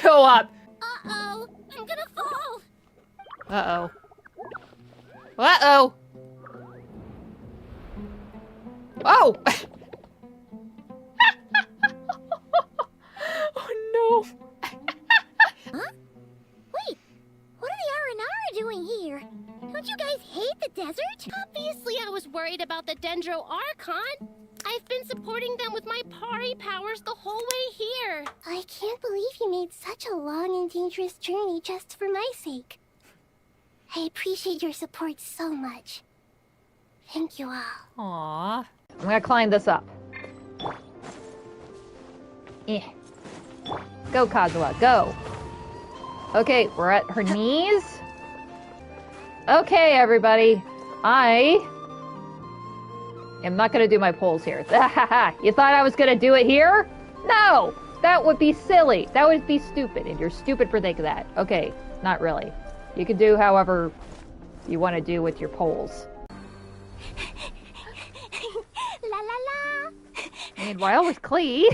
show up. Uh-oh, I'm gonna fall. Uh-oh. Uh-oh. Oh! Oh no. Huh? Wait, what are the Aranara doing here? Don't you guys hate the desert? Obviously I was worried about the Dendro Archon. I've been supporting them with my Pari powers the whole way here. I can't believe you made such a long and dangerous journey just for my sake. I appreciate your support so much. Thank you all. Aww. I'm gonna climb this up. Eh. Go, Kazuha, go. Okay, we're at her knees. Okay, everybody. I am not gonna do my polls here. You thought I was gonna do it here? No! That would be silly. That would be stupid, and you're stupid for thinking that. Okay, not really. You can do however you want to do with your polls. La la la! Meanwhile, with Klee.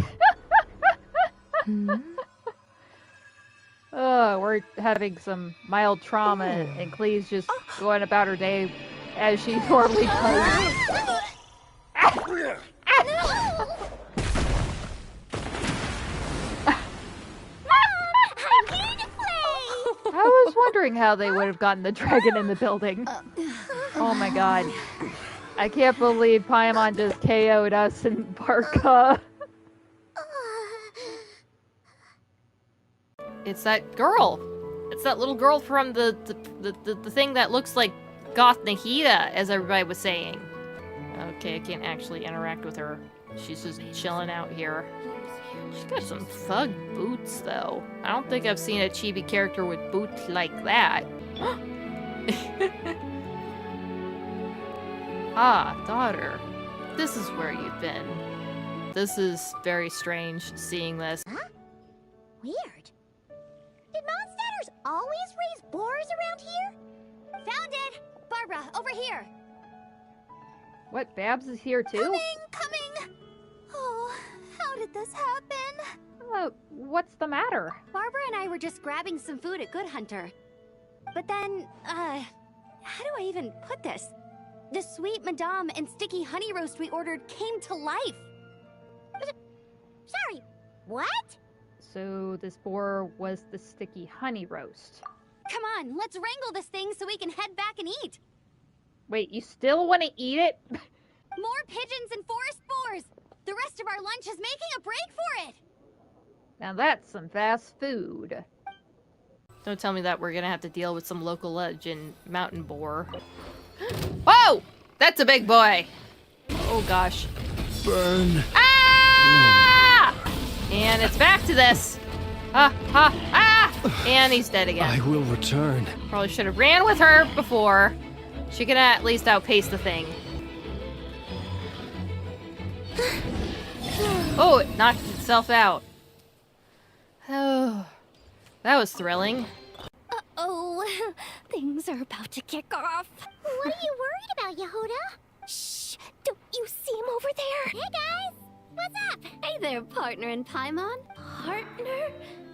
We're having some mild trauma, and Klee's just going about her day as she normally does. I was wondering how they would have gotten the dragon in the building. Oh my god. I can't believe Paimon just KO'd us in Barca. It's that girl. It's that little girl from the thing that looks like Goth Nahida, as everybody was saying. Okay, I can't actually interact with her. She's just chilling out here. She's got some thug boots, though. I don't think I've seen a chibi character with boots like that. Ah, daughter. This is where you've been. This is very strange, seeing this. Huh? Weird. Did monsters always raise boars around here? Found it! Barbara, over here! What, Babs is here too? Coming! Oh, how did this happen? What's the matter? Barbara and I were just grabbing some food at Good Hunter. But then, how do I even put this? The sweet madame and sticky honey roast we ordered came to life. Sorry, what? So this boar was the sticky honey roast. Come on, let's wrangle this thing so we can head back and eat. Wait, you still want to eat it? More pigeons and forest boars! The rest of our lunch is making a break for it! Now that's some fast food. Don't tell me that we're gonna have to deal with some local legend mountain boar. Whoa! That's a big boy! Oh gosh. Burn. Ah! And it's back to this. And he's dead again. I will return. Probably should have ran with her before. She can at least outpace the thing. Oh, it knocked itself out. Oh, that was thrilling. Uh-oh, things are about to kick off. What are you worried about, Yehuda? Shh, don't you see him over there? Hey guys, what's up? Hey there, partner in Paimon. Partner?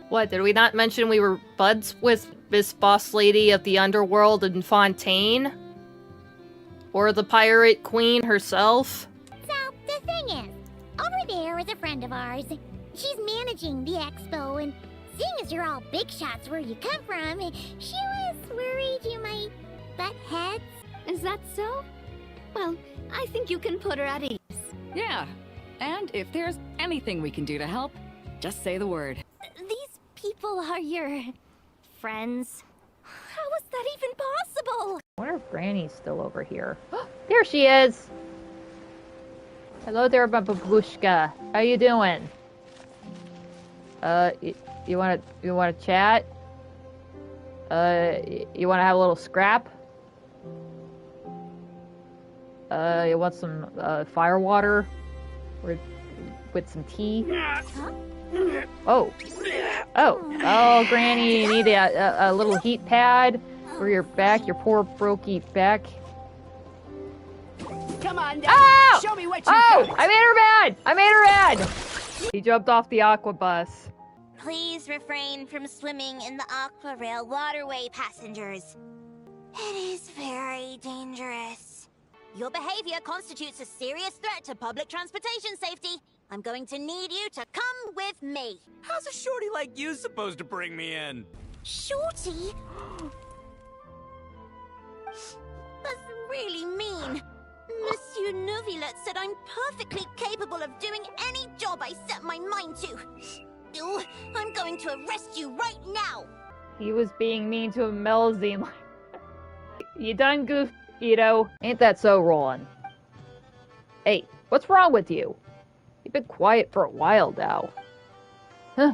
What, did we not mention we were buds with Miss Boss Lady of the Underworld in Fontaine? Or the Pirate Queen herself? So, the thing is, over there is a friend of ours. She's managing the expo, and seeing as you're all big shots where you come from, she was worried you might butt heads. Is that so? Well, I think you can put her at ease. Yeah, and if there's anything we can do to help, just say the word. These people are your friends. How is that even possible? I wonder if Granny's still over here. There she is! Hello there, my babushka. How you doing? You wanna chat? You wanna have a little scrap? You want some fire water with some tea? Oh, Granny, you need a little heat pad for your back, your poor brokey back. Come on down. Oh! Show me what you Oh! got. I made her mad! I made her mad! He jumped off the aqua bus. please refrain from swimming in the Aqua Rail waterway, passengers. It is very dangerous. Your behavior constitutes a serious threat to public transportation safety. I'm going to need you to come with me. How's a shorty like you supposed to bring me in? Shorty? That's really mean. Monsieur Neuvillette said I'm perfectly capable of doing any job I set my mind to. Ew, I'm going to arrest you right now. He was being mean to a Melazine. You done goofed, Ito. Ain't that so, Roland? Hey, what's wrong with you? You've been quiet for a while now. Huh.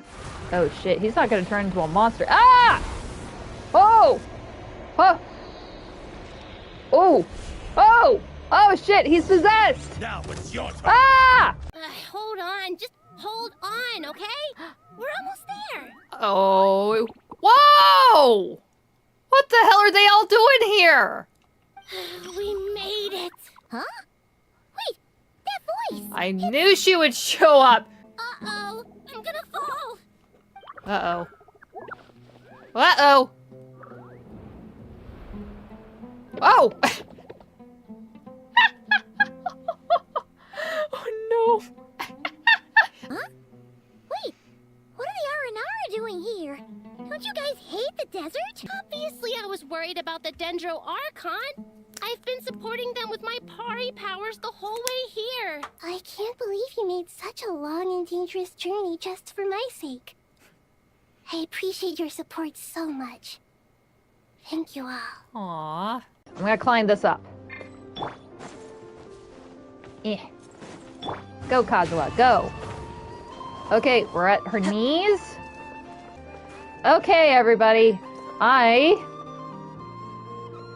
Oh shit, he's not gonna turn into a monster. Ah! Oh! Huh! Oh! Oh! Oh shit, he's possessed! Now it's your turn. Ah! Hold on, just hold on, okay? We're almost there. Oh. Whoa! What the hell are they all doing here? We made it. Huh? Wait, that voice. I knew she would show up. Uh-oh, I'm gonna fall. Uh-oh. Uh-oh. Oh! Oh no. Huh? Wait, what are the Aranara doing here? Don't you guys hate the desert? Obviously I was worried about the Dendro Archon. I've been supporting them with my Pari powers the whole way here. I can't believe you made such a long and dangerous journey just for my sake. I appreciate your support so much. Thank you all. Aww. I'm gonna climb this up. Eh. Go, Kazuha, go. Okay, we're at her knees. Okay, everybody. I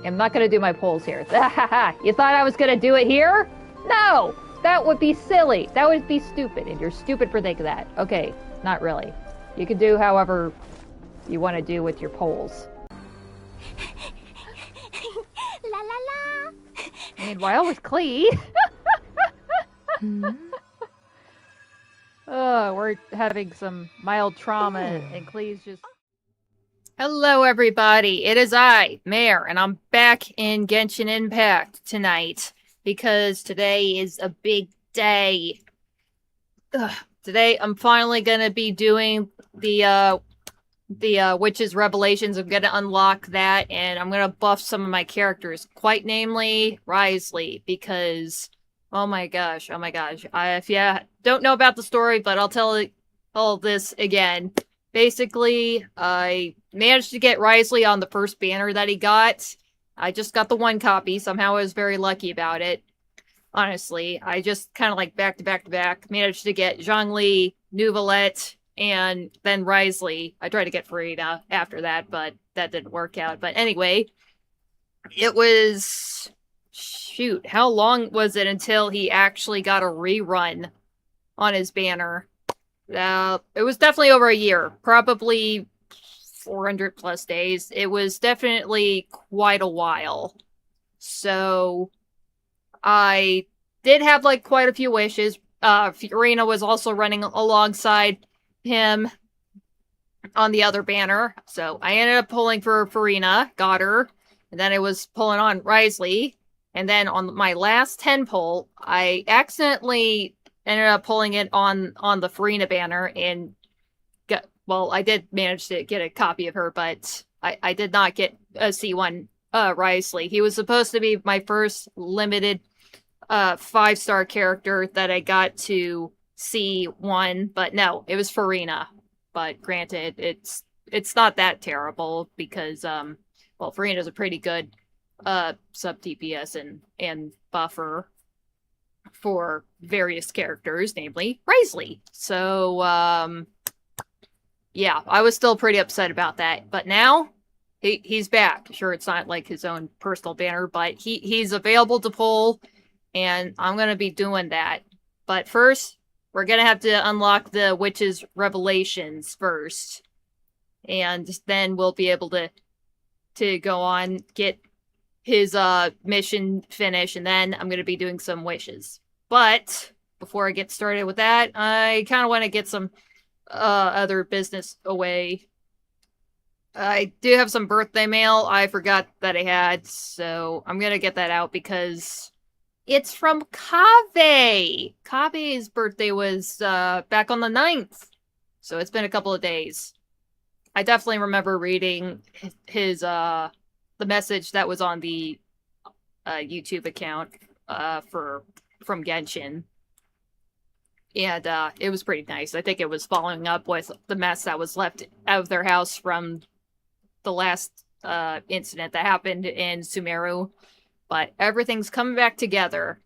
am not gonna do my polls here. You thought I was gonna do it here? No! That would be silly. That would be stupid, and you're stupid for thinking that. Okay, not really. You can do however you want to do with your polls. La la la. Meanwhile, with Klee. We're having some mild trauma, and Klee's just... Hello, everybody. It is I, Mare, and I'm back in Genshin Impact tonight, because today is a big day. Today, I'm finally gonna be doing the Witch's Revelations. I'm gonna unlock that, and I'm gonna buff some of my characters, quite namely Wriothesley, because oh my gosh. If you don't know about the story, but I'll tell all this again. Basically, I managed to get Wriothesley on the first banner that he got. I just got the one copy. Somehow I was very lucky about it. Honestly, I just kind of like back to back managed to get Zhongli, Neuvillette, and then Wriothesley. I tried to get Farina after that, but that didn't work out. But anyway, it was... Shoot, how long was it until he actually got a rerun on his banner? It was definitely over a year. Probably 400 plus days. It was definitely quite a while. So, I did have, like, quite a few wishes. Farina was also running alongside him on the other banner. So, I ended up pulling for Farina, got her. And then I was pulling on Wriothesley. And then on my last 10 pull, I accidentally ended up pulling it on the Farina banner and I did manage to get a copy of her, but I did not get a C1 Wriothesley. He was supposed to be my first limited 5-star character that I got to C1, but no, it was Farina. But granted, it's not that terrible because Farina's a pretty good sub DPS and buffer for various characters, namely Wriothesley. So yeah, I was still pretty upset about that. But now he's back. Sure, it's not like his own personal banner, but he's available to pull, and I'm gonna be doing that. But first, we're gonna have to unlock the Witch's Revelations first, and then we'll be able to go on, get his mission finished, and then I'm going to be doing some wishes. But before I get started with that, I kind of want to get some other business away. I do have some birthday mail I forgot that I had, so I'm gonna get that out because it's from Kaveh! Kaveh's birthday was back on the 9th, so it's been a couple of days. I definitely remember reading his the message that was on the YouTube account from Genshin. And it was pretty nice. I think it was following up with the mess that was left out of their house from the last incident that happened in Sumeru. But everything's coming back together.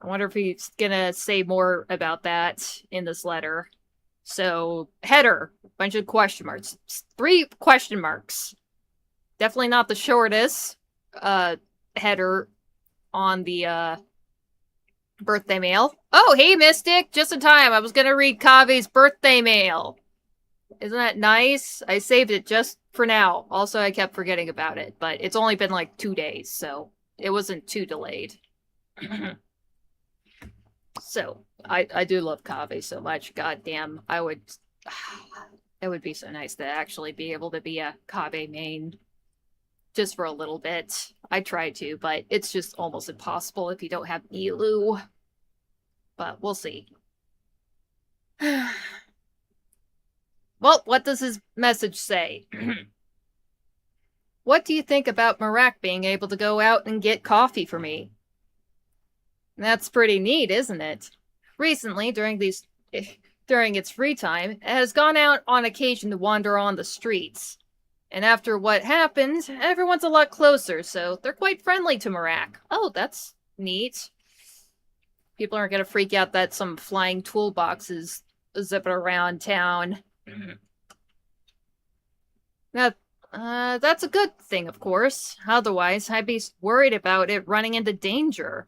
I wonder if he's gonna say more about that in this letter. So, header, bunch of question marks. 3 question marks. Definitely not the shortest header on the birthday mail. Oh, hey, Mystic! Just in time. I was gonna read Kaveh's birthday mail. Isn't that nice? I saved it just for now. Also, I kept forgetting about it, but it's only been like 2 days, so it wasn't too delayed. So, I do love Kaveh so much. Goddamn, it would be so nice to actually be able to be a Kaveh main. Just for a little bit. I tried to, but it's just almost impossible if you don't have Elu. But we'll see. Well, what does his message say? What do you think about Marak being able to go out and get coffee for me? That's pretty neat, isn't it? Recently, during its free time, it has gone out on occasion to wander on the streets. And after what happened, everyone's a lot closer, so they're quite friendly to Marak. Oh, that's neat. People aren't gonna freak out that some flying toolboxes zipping around town. Now, that's a good thing, of course. Otherwise, I'd be worried about it running into danger.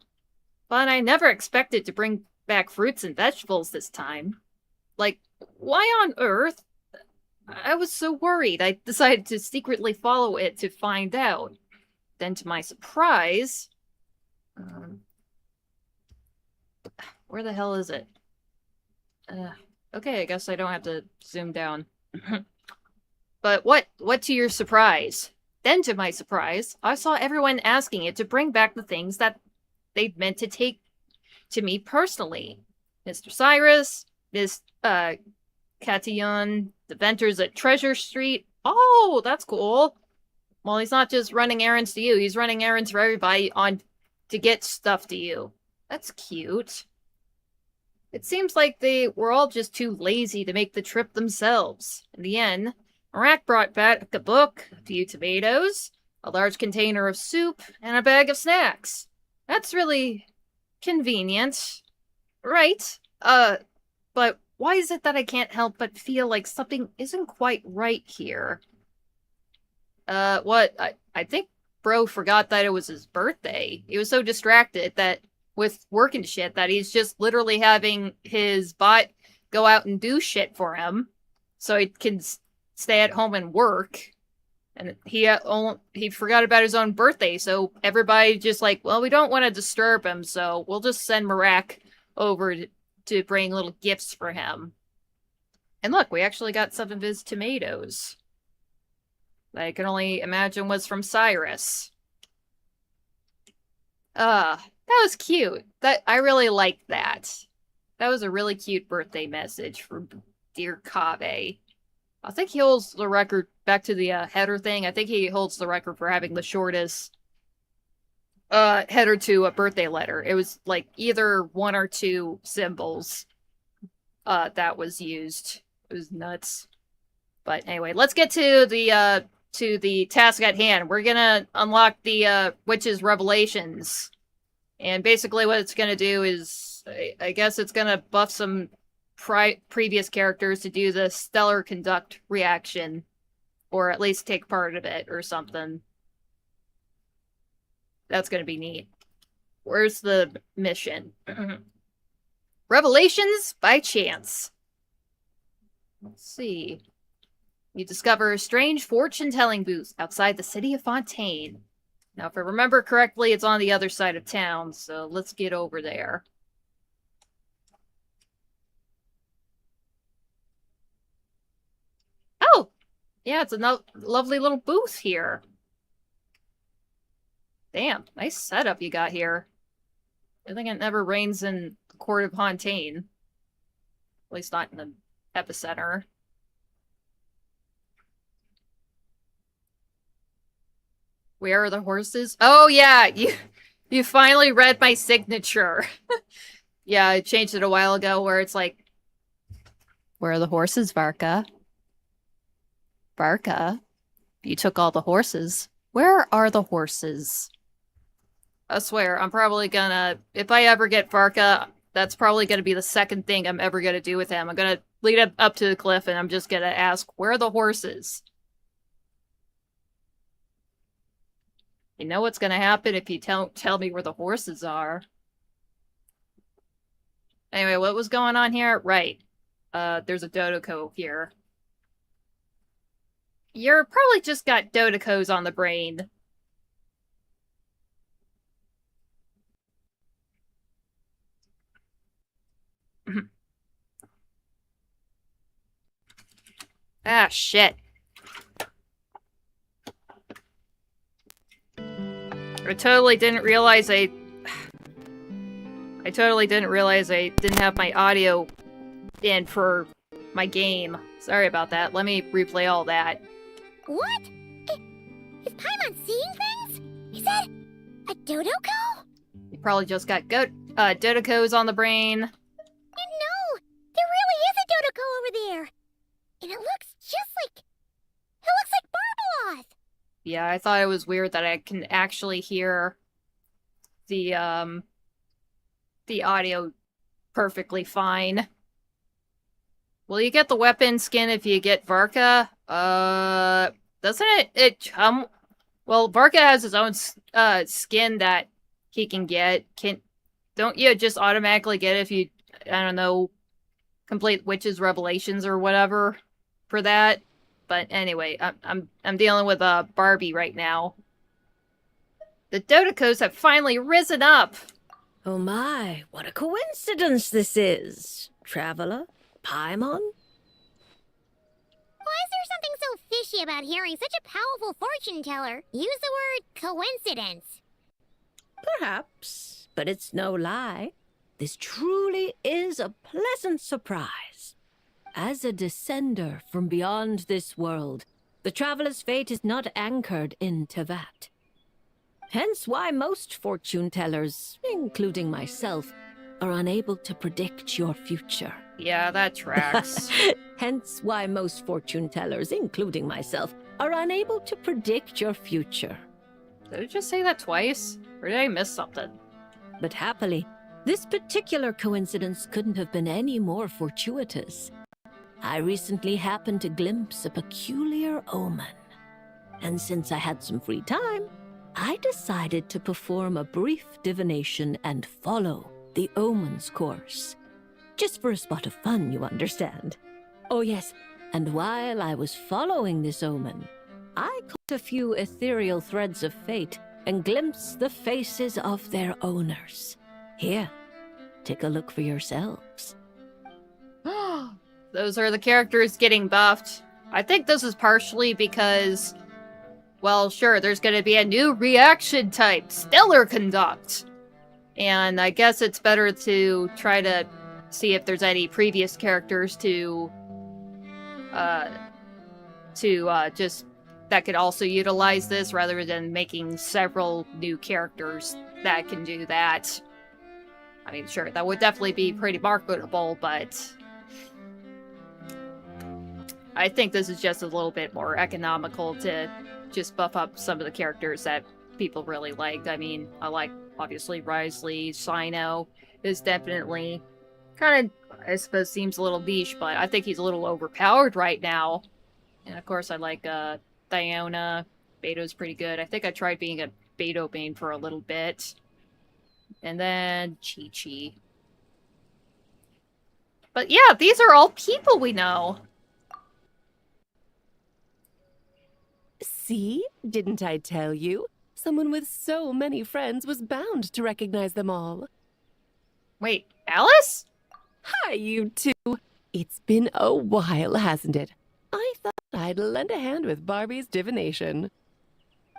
But I never expected to bring back fruits and vegetables this time. Like, why on earth? I was so worried, I decided to secretly follow it to find out. Then, to my surprise... where the hell is it? Okay, I guess I don't have to zoom down. But what to your surprise? Then, to my surprise, I saw everyone asking it to bring back the things that they'd meant to take to me personally. Mr. Cyrus, Miss, Catillon, the vendors at Treasure Street. Oh, that's cool. Well, he's not just running errands to you. He's running errands for everybody to get stuff to you. That's cute. It seems like they were all just too lazy to make the trip themselves. In the end, Marak brought back a book, a few tomatoes, a large container of soup, and a bag of snacks. That's really convenient. Right. But why is it that I can't help but feel like something isn't quite right here? What? I think bro forgot that it was his birthday. He was so distracted that with work and shit that he's just literally having his bot go out and do shit for him so he can stay at home and work. And he forgot about his own birthday, so everybody just like, well, we don't want to disturb him, so we'll just send Marak over to bring little gifts for him. And look, we actually got some of his tomatoes. That I can only imagine was from Cyrus. That was cute. I really liked that. That was a really cute birthday message from dear Kaveh. I think he holds the record, back to the header thing, I think he holds the record for having the shortest header to a birthday letter. It was like either 1 or 2 symbols that was used. It was nuts. But anyway, let's get to the task at hand. We're gonna unlock the witch's revelations. And basically what it's gonna do is, I guess it's gonna buff some previous characters to do the stellar conduct reaction. Or at least take part of it or something. That's gonna be neat. Where's the mission? Revelations by chance. Let's see. You discover a strange fortune-telling booth outside the city of Fontaine. Now, if I remember correctly, it's on the other side of town, so let's get over there. Yeah, it's a lovely little booth here. Damn, nice setup you got here. I think it never rains in the Court of Fontaine. At least not in the epicenter. Where are the horses? Oh yeah, you finally read my signature. Yeah, I changed it a while ago where it's like, where are the horses, Varka? Varka, you took all the horses. Where are the horses? I swear, I'm probably gonna, if I ever get Varka, that's probably gonna be the second thing I'm ever gonna do with him. I'm gonna lead him up to the cliff and I'm just gonna ask, where are the horses? You know what's gonna happen if you tell me where the horses are. Anyway, what was going on here? Right. There's a Dodoko here. You're probably just got Dodokos on the brain. Ah, shit. I totally didn't realize I didn't have my audio in for my game. Sorry about that. Let me replay all that. What? Is Paimon seeing things? Is that a Dodoko? You probably just got Dodokos on the brain. No, there really is a Dodoko over there. And it looks just like... It looks like Barbaloth! Yeah, I thought it was weird that I can actually hear the audio perfectly fine. Will you get the weapon skin if you get Varka? Doesn't it well, Varka has his own skin that he can get. Don't you just automatically get it if you, I don't know, complete Witch's Revelations or whatever for that? But anyway, I'm dealing with Barbie right now. The Dodokos have finally risen up. Oh my, what a coincidence this is. Traveler? Paimon? Why is there something so fishy about hearing such a powerful fortune teller use the word coincidence? Perhaps, but it's no lie. This truly is a pleasant surprise. As a descender from beyond this world, the traveler's fate is not anchored in Tevat. Hence why most fortune tellers, including myself, are unable to predict your future. Yeah, that tracks. Hence why most fortune tellers, including myself, are unable to predict your future. Did I just say that twice? Or did I miss something? But happily, this particular coincidence couldn't have been any more fortuitous. I recently happened to glimpse a peculiar omen. And since I had some free time, I decided to perform a brief divination and follow the omen's course. Just for a spot of fun, you understand. Oh yes, and while I was following this omen, I caught a few ethereal threads of fate and glimpsed the faces of their owners. Here, take a look for yourselves. Those are the characters getting buffed. I think this is partially because, well, sure, there's going to be a new reaction type, Stellar Conduct. And I guess it's better to try to see if there's any previous characters to just that could also utilize this rather than making several new characters that can do that. I mean, sure, that would definitely be pretty marketable, but I think this is just a little bit more economical to just buff up some of the characters that people really liked. I mean, I like, obviously, Wriothesley. Sino is definitely kind of, I suppose, seems a little niche, but I think he's a little overpowered right now. And of course, I like Diona. Beto's pretty good. I think I tried being a Beto main for a little bit. And then Chi-Chi. But yeah, these are all people we know. See? Didn't I tell you? Someone with so many friends was bound to recognize them all. Wait, Alice? Hi, you two. It's been a while, hasn't it? I thought I'd lend a hand with Barbie's divination.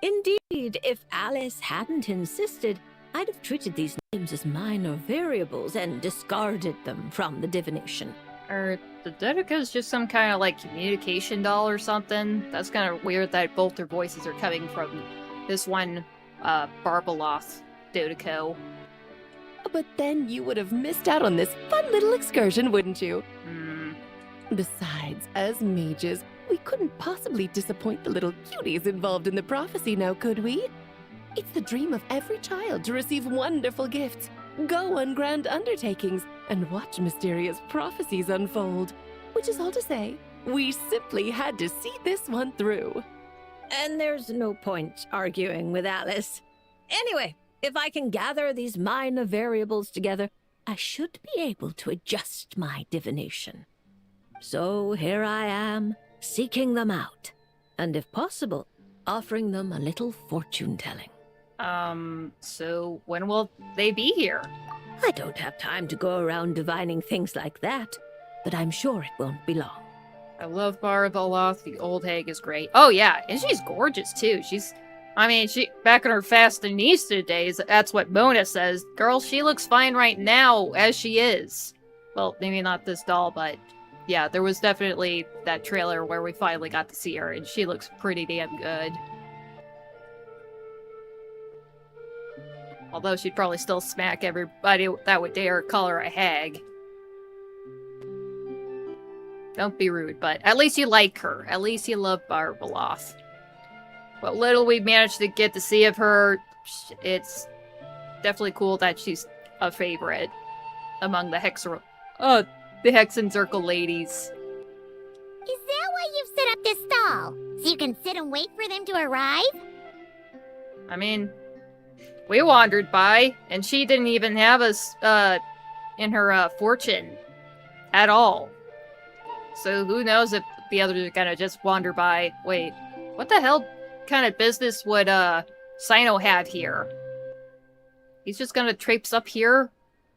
Indeed, if Alice hadn't insisted, I'd have treated these names as minor variables and discarded them from the divination. Are the Dodecos just some kind of like communication doll or something? That's kind of weird that both their voices are coming from this one Barbaloth Dodeco. But then you would have missed out on this fun little excursion, wouldn't you? Besides, as mages, we couldn't possibly disappoint the little cuties involved in the prophecy now, could we? It's the dream of every child to receive wonderful gifts, go on grand undertakings, and watch mysterious prophecies unfold. Which is all to say, we simply had to see this one through. And there's no point arguing with Alice. Anyway, if I can gather these minor variables together, I should be able to adjust my divination. So here I am, seeking them out, and if possible, offering them a little fortune-telling. So when will they be here? I don't have time to go around divining things like that, but I'm sure it won't be long. I love Barbaloth. The old hag is great. Oh yeah, and she's gorgeous too. She back in her fashionista days, that's what Mona says. Girl, she looks fine right now as she is. Well, maybe not this doll, but yeah, there was definitely that trailer where we finally got to see her, and she looks pretty damn good. Although she'd probably still smack everybody that would dare call her a hag. Don't be rude, but at least you like her. At least you love Barbaloth. What little we managed to get to see of her, it's definitely cool that she's a favorite among the Hexen Circle ladies. Is that why you've set up this stall? So you can sit and wait for them to arrive? I mean, we wandered by, and she didn't even have us in her fortune at all. So who knows if the others are gonna just wander by. Wait, what the hell kind of business would Sino have here? He's just gonna traipse up here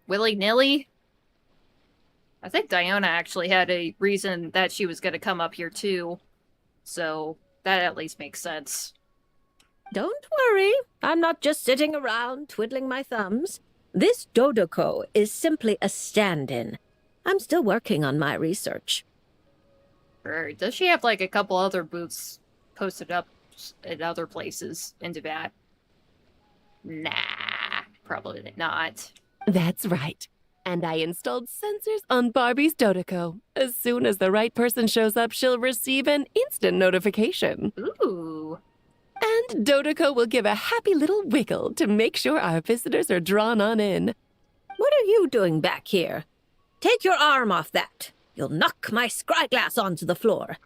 willy-nilly? I think Diona actually had a reason that she was gonna come up here too. So that at least makes sense. Don't worry, I'm not just sitting around twiddling my thumbs. This Dodeco is simply a stand-in. I'm still working on my research. Or does she have like a couple other booths posted up in other places in Tibet? Nah, probably not. That's right. And I installed sensors on Barbie's Dodeco. As soon as the right person shows up, she'll receive an instant notification. Ooh. And Dodeco will give a happy little wiggle to make sure our visitors are drawn on in. What are you doing back here? Take your arm off that. You'll knock my scryglass onto the floor.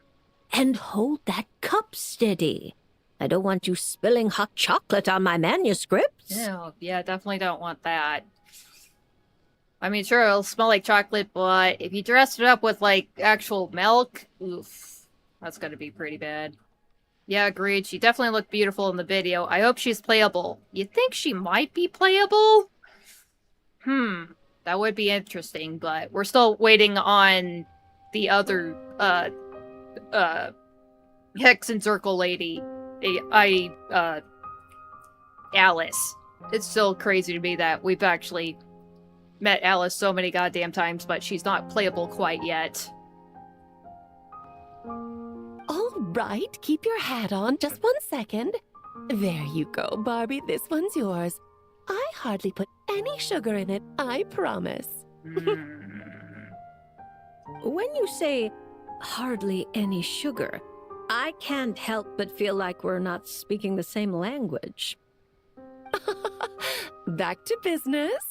And hold that cup steady. I don't want you spilling hot chocolate on my manuscripts. No, yeah, definitely don't want that. I mean, sure, it'll smell like chocolate, but if you dress it up with, like, actual milk, oof, that's gonna be pretty bad. Yeah, agreed. She definitely looked beautiful in the video. I hope she's playable. You think she might be playable? That would be interesting, but we're still waiting on the other, Hexen Circle lady. Alice. It's still crazy to me that we've actually met Alice so many goddamn times, but she's not playable quite yet. All right, keep your hat on. Just 1 second. There you go, Barbie. This one's yours. I hardly put any sugar in it, I promise. When you say hardly any sugar, I can't help but feel like we're not speaking the same language. Back to business.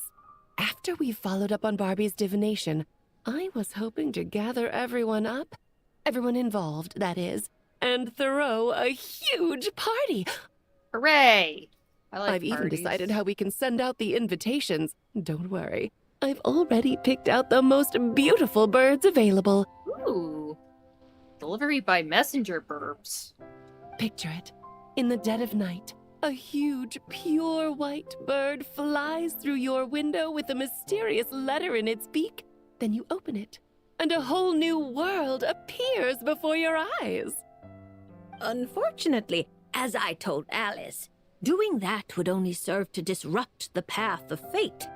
After we followed up on Barbie's divination, I was hoping to gather everyone up. Everyone involved, that is, and throw a huge party. Hooray! I've even decided how we can send out the invitations. Don't worry. I've already picked out the most beautiful birds available. Ooh. Delivery by messenger burbs. Picture it. In the dead of night, a huge, pure white bird flies through your window with a mysterious letter in its beak. Then you open it, and a whole new world appears before your eyes. Unfortunately, as I told Alice, doing that would only serve to disrupt the path of fate.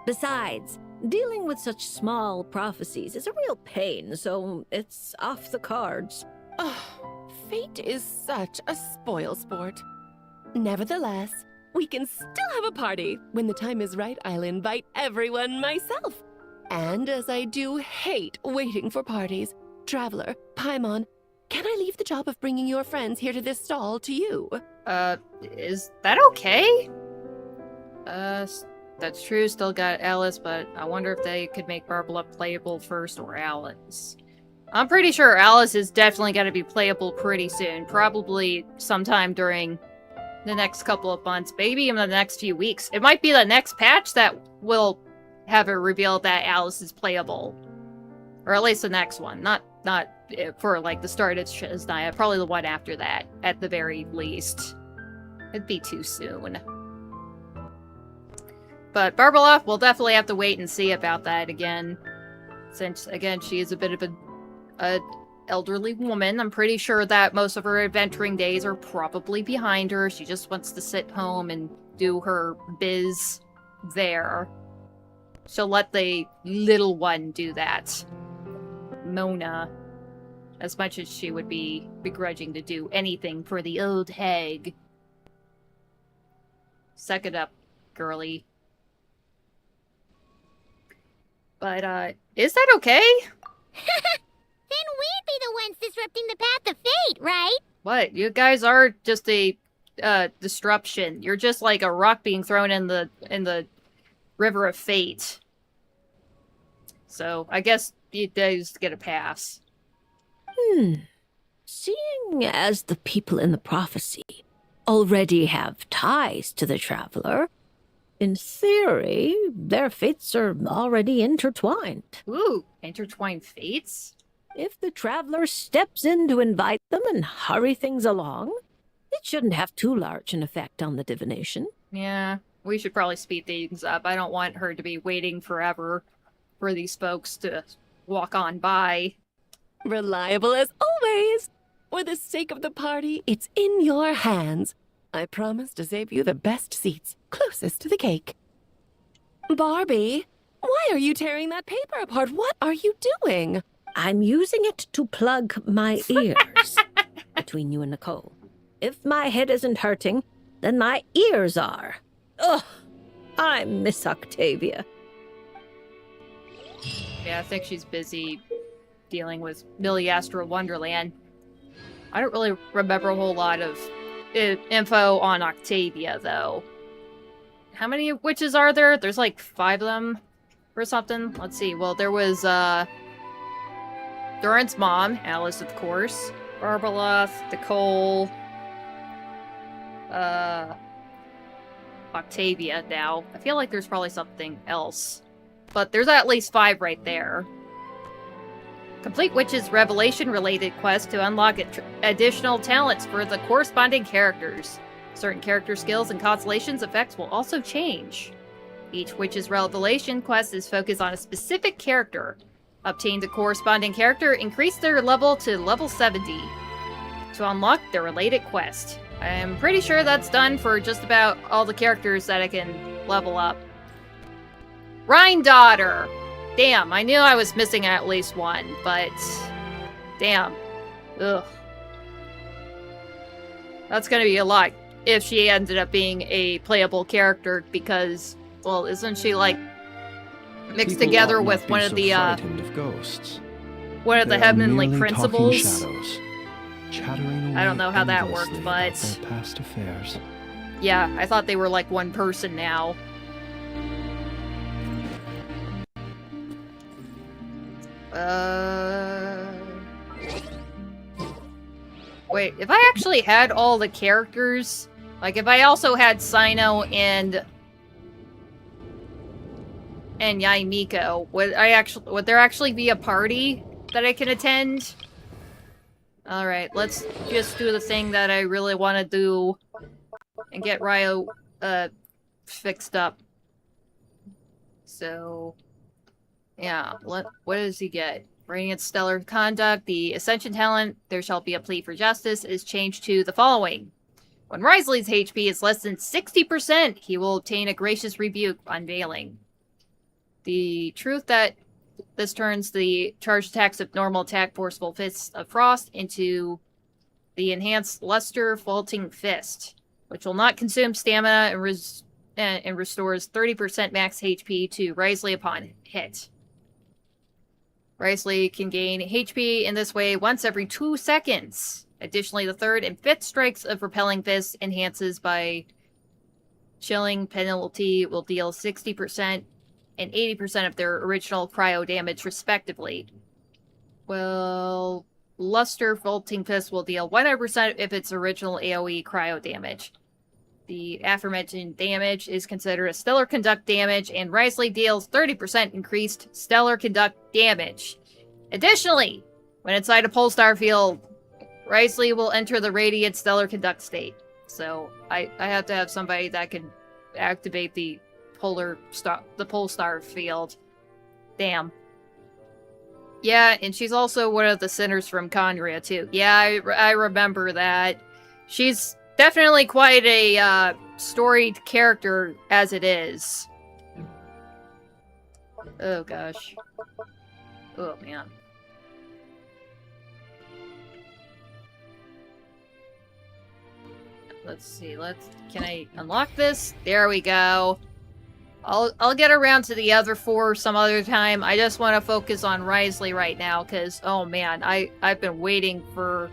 Besides, dealing with such small prophecies is a real pain, so it's off the cards. Oh, fate is such a spoil sport. Nevertheless, we can still have a party. When the time is right, I'll invite everyone myself. And as I do hate waiting for parties, Traveler, Paimon, can I leave the job of bringing your friends here to this stall to you? Is that okay? That's true, still got Alice, but I wonder if they could make Barbara playable first or Alice. I'm pretty sure Alice is definitely going to be playable pretty soon. Probably sometime during the next couple of months, maybe in the next few weeks. It might be the next patch that will have it revealed that Alice is playable. Or at least the next one. Not for, like, the start of Shiznaya. Probably the one after that, at the very least. It'd be too soon. But Barbara, we'll definitely have to wait and see about that again. Since, again, she is a bit of a elderly woman. I'm pretty sure that most of her adventuring days are probably behind her. She just wants to sit home and do her biz there. She'll let the little one do that. Mona. As much as she would be begrudging to do anything for the old hag. Suck it up, girly. But, is that okay? Then we'd be the ones disrupting the path of fate, right? What? You guys are just a, disruption. You're just like a rock being thrown in the river of fate. So, I guess you guys get a pass. Seeing as the people in the prophecy already have ties to the Traveler, in theory, their fates are already intertwined. Ooh, intertwined fates? If the Traveler steps in to invite them and hurry things along, it shouldn't have too large an effect on the divination. Yeah, we should probably speed things up. I don't want her to be waiting forever for these folks to walk on by. Reliable as always. For the sake of the party, it's in your hands. I promise to save you the best seats, closest to the cake. Barbie, why are you tearing that paper apart? What are you doing? I'm using it to plug my ears. Between you and Nicole. If my head isn't hurting, then my ears are. Ugh, I miss Octavia. Yeah, I think she's busy dealing with Millie Astro Wonderland. I don't really remember a whole lot of info on Octavia, though. How many witches are there? There's like 5 of them or something. Let's see. Well, there was, Duran's mom, Alice, of course. Barbara, Nicole, Octavia now. I feel like there's probably something else. But there's at least 5 right there. Complete Witch's Revelation-related quest to unlock additional talents for the corresponding characters. Certain character skills and Constellations effects will also change. Each Witch's Revelation quest is focused on a specific character. Obtain the corresponding character, increase their level to level 70 to unlock the related quest. I'm pretty sure that's done for just about all the characters that I can level up. Rhine-Daughter! Damn, I knew I was missing at least one, but... Damn. Ugh. That's gonna be a lot if she ended up being a playable character, because, well, isn't she, like, mixed People together ought with not one be of so the, frightened of ghosts. one of the They are heavenly merely talking principles? shadows, chattering I don't know away how that endlessly worked, about but... their past affairs. Yeah, I thought they were, like, one person now. Wait, if I actually had all the characters, like if I also had Sino and Yaimiko, would there actually be a party that I can attend? Alright, let's just do the thing that I really want to do and get Ryo fixed up. So yeah, what does he get? Radiant stellar conduct. The Ascension talent, there shall be a plea for justice, is changed to the following. When Wriothesley's HP is less than 60%, he will obtain a gracious rebuke unveiling. The truth that this turns the charged attacks of normal attack forceful fists of frost into the enhanced luster vaulting fist, which will not consume stamina and restores 30% max HP to Wriothesley upon hit. Wriothesley can gain HP in this way once every 2 seconds. Additionally, the third and fifth strikes of Repelling Fist enhances by chilling penalty will deal 60% and 80% of their original cryo damage, respectively. Well, Luster Vaulting Fist will deal 100% of its original AoE cryo damage. The aforementioned damage is considered a Stellar Conduct damage, and Wriothesley deals 30% increased Stellar Conduct damage. Additionally, when inside a Polestar field, Wriothesley will enter the Radiant Stellar Conduct state. So, I have to have somebody that can activate the Polestar field. Damn. Yeah, and she's also one of the sinners from Conria, too. Yeah, I remember that. She's definitely quite a storied character as it is. Oh, gosh. Oh, man. Let's see, can I unlock this? There we go. I'll get around to the other four some other time. I just want to focus on Wriothesley right now, because, oh man, I've been waiting for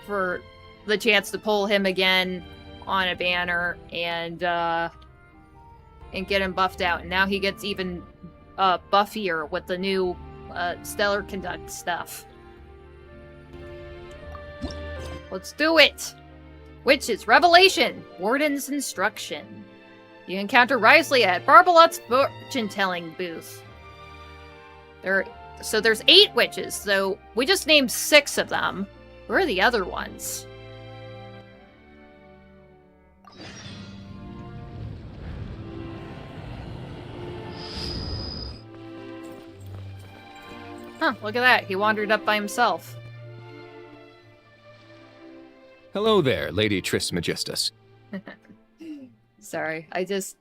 the chance to pull him again on a banner and get him buffed out. And now he gets even buffier with the new Stellar Conduct stuff. Let's do it! Witch's Revelation! Warden's Instruction. You encounter Wriothesley at Barbalot's fortune-telling booth. So there's 8 witches, so we just named 6 of them. Where are the other ones? Huh, look at that. He wandered up by himself. Hello there, Lady Trismegistus. Sorry, I just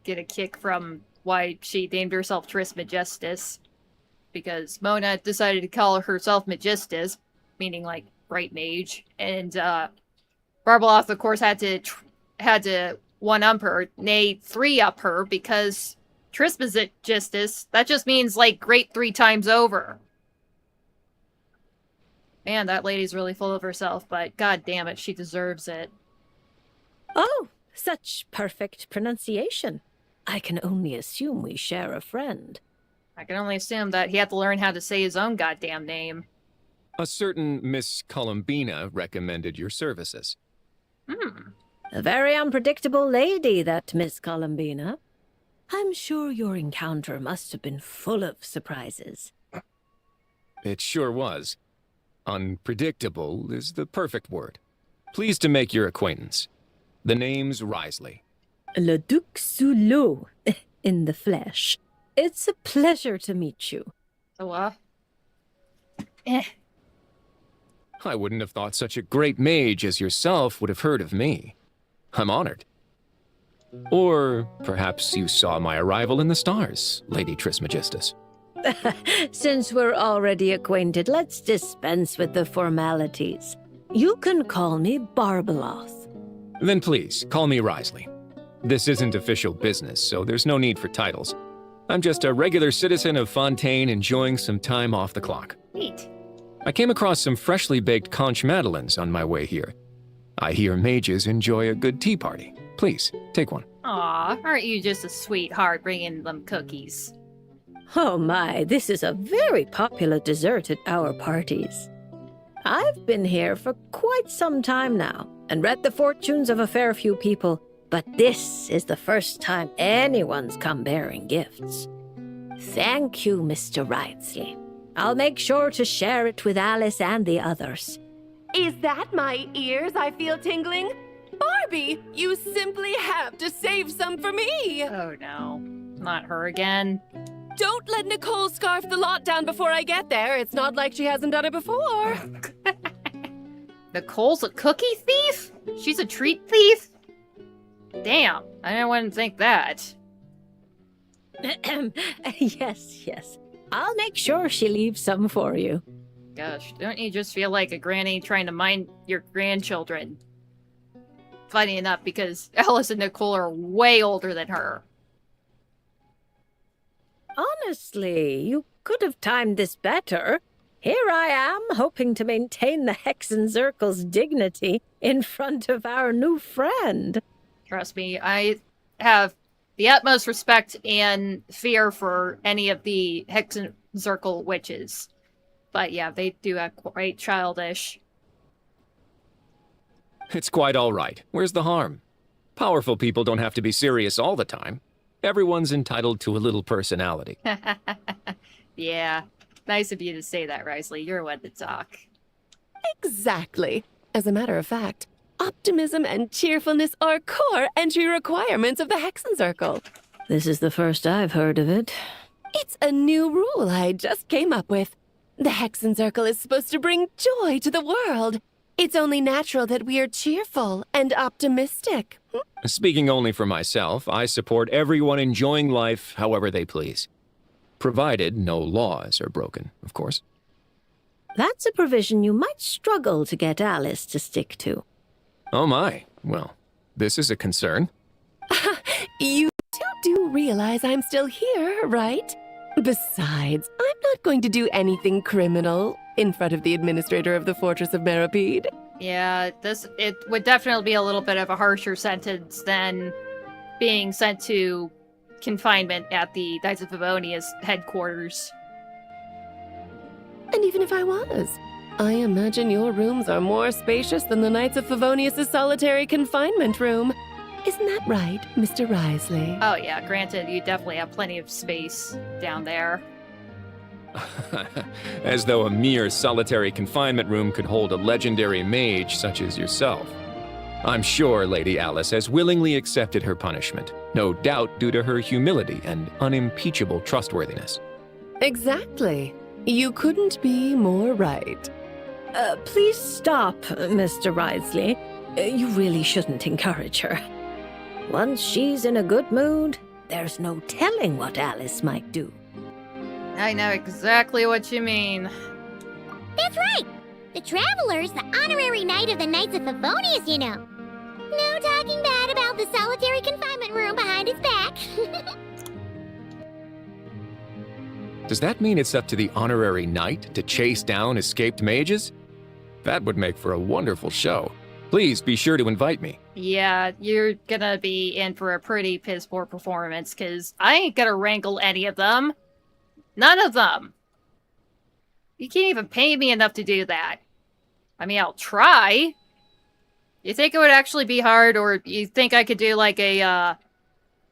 get a kick from why she named herself Trismegistus. Because Mona decided to call herself Magistus, meaning like bright mage, and Barbaloth, of course, had to one-up her, nay, 3-up her, because Trismegistus, that just means like great 3 times over. Man, that lady's really full of herself, but god damn it, she deserves it. Oh, such perfect pronunciation. I can only assume we share a friend. I can only assume that he had to learn how to say his own goddamn name. A certain Miss Columbina recommended your services. A very unpredictable lady, that Miss Columbina. I'm sure your encounter must have been full of surprises. It sure was. Unpredictable is the perfect word. Pleased to make your acquaintance. The name's Wriothesley. Le Duc sous l'eau, in the flesh. It's a pleasure to meet you. Oh, I wouldn't have thought such a great mage as yourself would have heard of me. I'm honored. Or perhaps you saw my arrival in the stars, Lady Trismegistus. Since we're already acquainted, let's dispense with the formalities. You can call me Barbaloth. Then please, call me Wriothesley. This isn't official business, so there's no need for titles. I'm just a regular citizen of Fontaine enjoying some time off the clock. neat. I came across some freshly baked conch madeleines on my way here. I hear mages enjoy a good tea party. Please, take one. Aw, aren't you just a sweetheart bringing them cookies? Oh my, this is a very popular dessert at our parties. I've been here for quite some time now, and read the fortunes of a fair few people, but this is the first time anyone's come bearing gifts. Thank you, Mr. Wriothesley. I'll make sure to share it with Alice and the others. Is that my ears I feel tingling? Barbie, you simply have to save some for me! Oh no, not her again. Don't let Nicole scarf the lot down before I get there. It's not like she hasn't done it before. Nicole's a cookie thief? She's a treat thief? Damn, I wouldn't think that. Yes, yes. I'll make sure she leaves some for you. Gosh, don't you just feel like a granny trying to mind your grandchildren? Funny enough, because Alice and Nicole are way older than her. Honestly, you could have timed this better. Here I am, hoping to maintain the Hexenzirkel's dignity in front of our new friend. Trust me, I have the utmost respect and fear for any of the Hexenzirkel witches. But yeah, they do act quite childish. It's quite all right. Where's the harm? Powerful people don't have to be serious all the time. Everyone's entitled to a little personality. Yeah, nice of you to say that, Wriothesley. You're one to talk. Exactly. As a matter of fact, optimism and cheerfulness are core entry requirements of the Hexenzirkel. This is the first I've heard of it. It's a new rule I just came up with. The Hexenzirkel is supposed to bring joy to the world. It's only natural that we are cheerful and optimistic. Speaking only for myself, I support everyone enjoying life however they please. Provided no laws are broken, of course. That's a provision you might struggle to get Alice to stick to. Oh my. Well, this is a concern. You do realize I'm still here, right? Besides, I'm not going to do anything criminal in front of the administrator of the Fortress of Meripede. Yeah, it would definitely be a little bit of a harsher sentence than being sent to confinement at the Knights of Favonia's headquarters. And even if I was, I imagine your rooms are more spacious than the Knights of Favonius' solitary confinement room. Isn't that right, Mr. Wriothesley? Oh yeah, granted, you definitely have plenty of space down there. As though a mere solitary confinement room could hold a legendary mage such as yourself. I'm sure Lady Alice has willingly accepted her punishment, no doubt due to her humility and unimpeachable trustworthiness. Exactly. You couldn't be more right. Please stop, Mr. Wriothesley. You really shouldn't encourage her. Once she's in a good mood, there's no telling what Alice might do. I know exactly what you mean. That's right! The Traveler's the honorary knight of the Knights of Favonius, you know. No talking bad about the solitary confinement room behind his back. Does that mean it's up to the honorary knight to chase down escaped mages? That would make for a wonderful show. Please be sure to invite me. Yeah, you're gonna be in for a pretty piss-poor performance, because I ain't gonna wrangle any of them. None of them! You can't even pay me enough to do that. I mean, I'll try. You think it would actually be hard, or you think I could do like a, I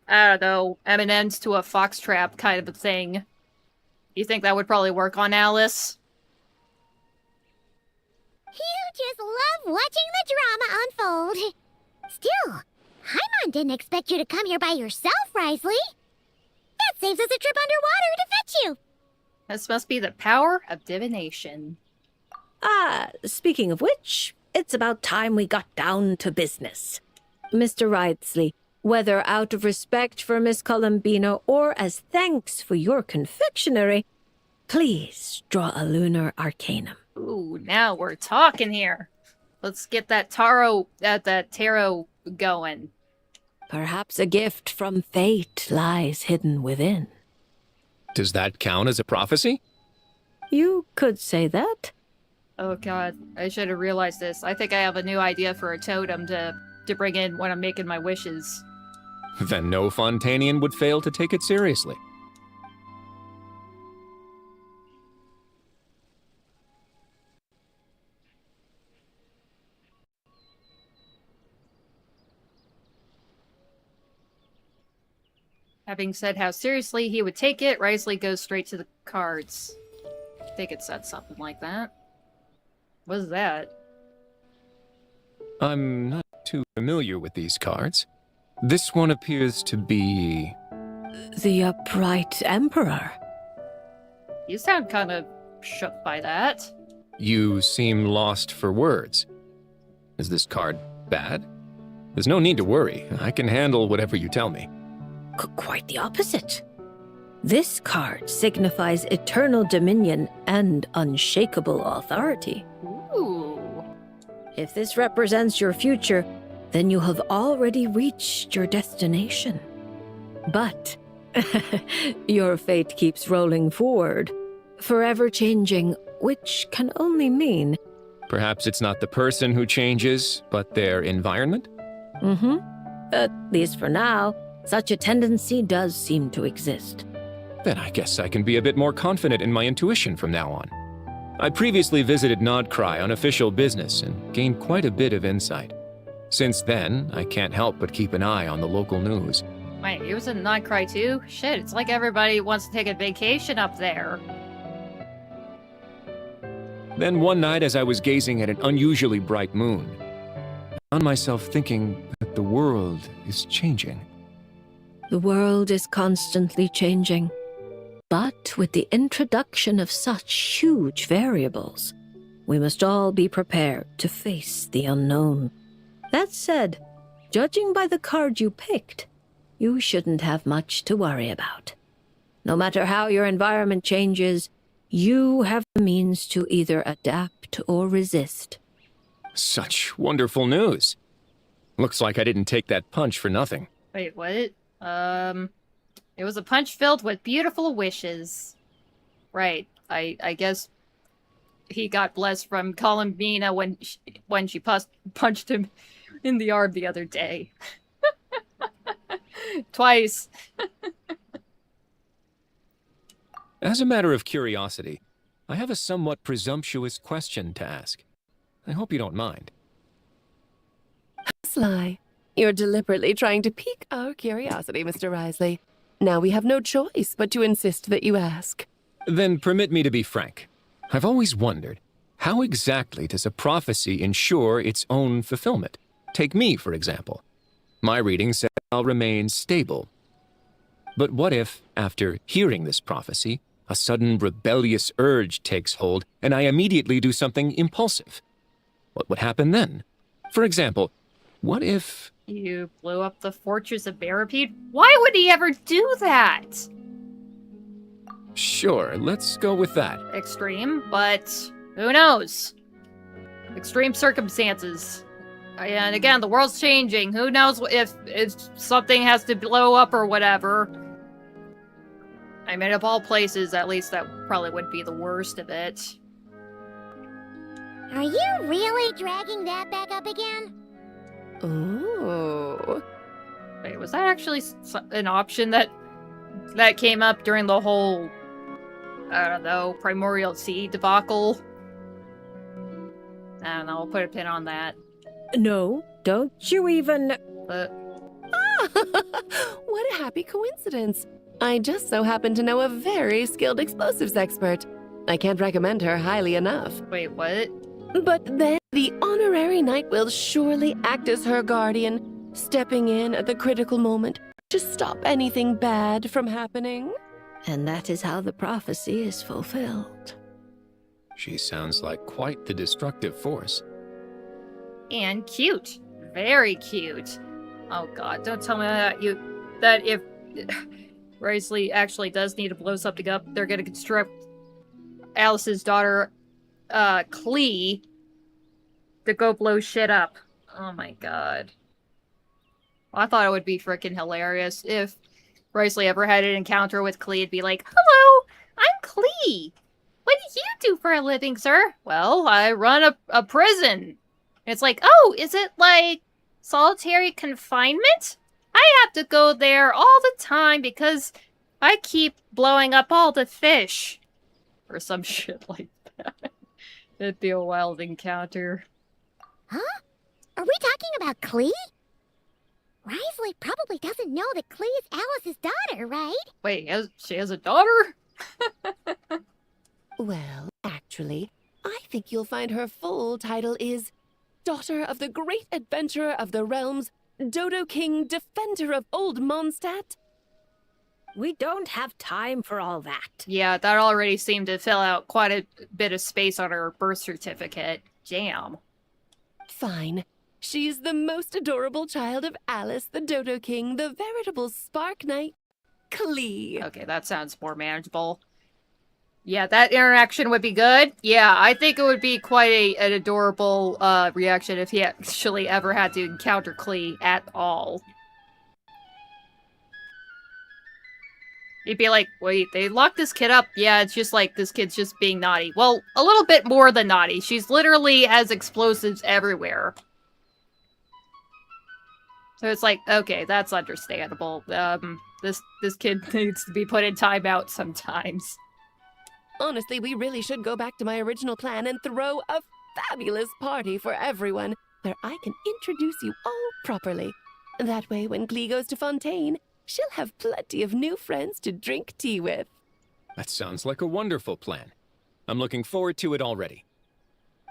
don't know, M&M's to a foxtrap kind of a thing? You think that would probably work on Alice? You just love watching the drama unfold. Still, Hyman didn't expect you to come here by yourself, Wriothesley. That saves us a trip underwater to fetch you. This must be the power of divination. Speaking of which, it's about time we got down to business. Mr. Wriothesley, whether out of respect for Miss Columbina or as thanks for your confectionery, please draw a lunar arcanum. Ooh, now we're talking here. Let's get that tarot going. Perhaps a gift from fate lies hidden within. Does that count as a prophecy? You could say that. Oh god, I should have realized this. I think I have a new idea for a totem to bring in when I'm making my wishes. Then no Fontanian would fail to take it seriously. Having said how seriously he would take it, Wriothesley goes straight to the cards. I think it said something like that. What is that? I'm not too familiar with these cards. This one appears to be The upright emperor. You sound kind of shook by that. You seem lost for words. Is this card bad? There's no need to worry. I can handle whatever you tell me. Quite the opposite. This card signifies eternal dominion and unshakable authority. Ooh. If this represents your future, then you have already reached your destination. But your fate keeps rolling forward, forever changing, which can only mean... Perhaps it's not the person who changes, but their environment? At least for now, such a tendency does seem to exist. Then I guess I can be a bit more confident in my intuition from now on. I previously visited Nodcry on official business and gained quite a bit of insight. Since then, I can't help but keep an eye on the local news. Wait, you was in Nightcry too? Shit, it's like everybody wants to take a vacation up there. Then one night, as I was gazing at an unusually bright moon, I found myself thinking that the world is changing. The world is constantly changing. But with the introduction of such huge variables, we must all be prepared to face the unknown. That said, judging by the card you picked, you shouldn't have much to worry about. No matter how your environment changes, you have the means to either adapt or resist. Such wonderful news. Looks like I didn't take that punch for nothing. Wait, what? It was a punch filled with beautiful wishes. Right. I guess he got blessed from calling Mina when she punched him in the arm the other day. Twice. As a matter of curiosity, I have a somewhat presumptuous question to ask. I hope you don't mind. Sly, you're deliberately trying to pique our curiosity, Mr. Wriothesley. Now we have no choice but to insist that you ask. Then permit me to be frank. I've always wondered, how exactly does a prophecy ensure its own fulfillment? Take me, for example. My reading said I'll remain stable. But what if, after hearing this prophecy, a sudden rebellious urge takes hold and I immediately do something impulsive? What would happen then? For example, what if... You blew up the fortress of Barapede? Why would he ever do that? Sure, let's go with that. Extreme, but who knows? Extreme circumstances. And again, the world's changing. Who knows if something has to blow up or whatever. I mean, of all places, at least that probably wouldn't be the worst of it. Are you really dragging that back up again? Ooh. Wait, was that actually an option that came up during the whole, I don't know, Primordial Sea debacle? I don't know, I'll put a pin on that. No, don't you even... What a happy coincidence. I just so happen to know a very skilled explosives expert. I can't recommend her highly enough. Wait, what? But then the honorary knight will surely act as her guardian, stepping in at the critical moment to stop anything bad from happening. And that is how the prophecy is fulfilled. She sounds like quite the destructive force. And cute. Very cute. Oh god, don't tell me that if Wriothesley actually does need to blow something up, they're gonna construct Alice's daughter, Klee, to go blow shit up. Oh my god. Well, I thought it would be freaking hilarious if Wriothesley ever had an encounter with Klee. It'd be like, "Hello, I'm Klee. What do you do for a living, sir?" "Well, I run a prison." It's like, "Oh, is it like solitary confinement? I have to go there all the time because I keep blowing up all the fish." Or some shit like that. It'd be a wild encounter. Huh? Are we talking about Klee? Wriothesley probably doesn't know that Klee is Alice's daughter, right? Wait, she has a daughter? Well, actually, I think you'll find her full title is Daughter of the Great Adventurer of the Realms, Dodo King, Defender of Old Mondstadt. We don't have time for all that. Yeah, that already seemed to fill out quite a bit of space on her birth certificate. Damn. Fine. She's the most adorable child of Alice, the Dodo King, the veritable Spark Knight, Klee. Okay, that sounds more manageable. Yeah, that interaction would be good. Yeah, I think it would be quite an adorable reaction if he actually ever had to encounter Klee at all. He'd be like, wait, they locked this kid up? Yeah, it's just like, this kid's just being naughty. Well, a little bit more than naughty. She's literally has explosives everywhere. So it's like, okay, that's understandable. This kid needs to be put in timeout sometimes. Honestly, we really should go back to my original plan and throw a fabulous party for everyone, where I can introduce you all properly. That way, when Klee goes to Fontaine, she'll have plenty of new friends to drink tea with. That sounds like a wonderful plan. I'm looking forward to it already.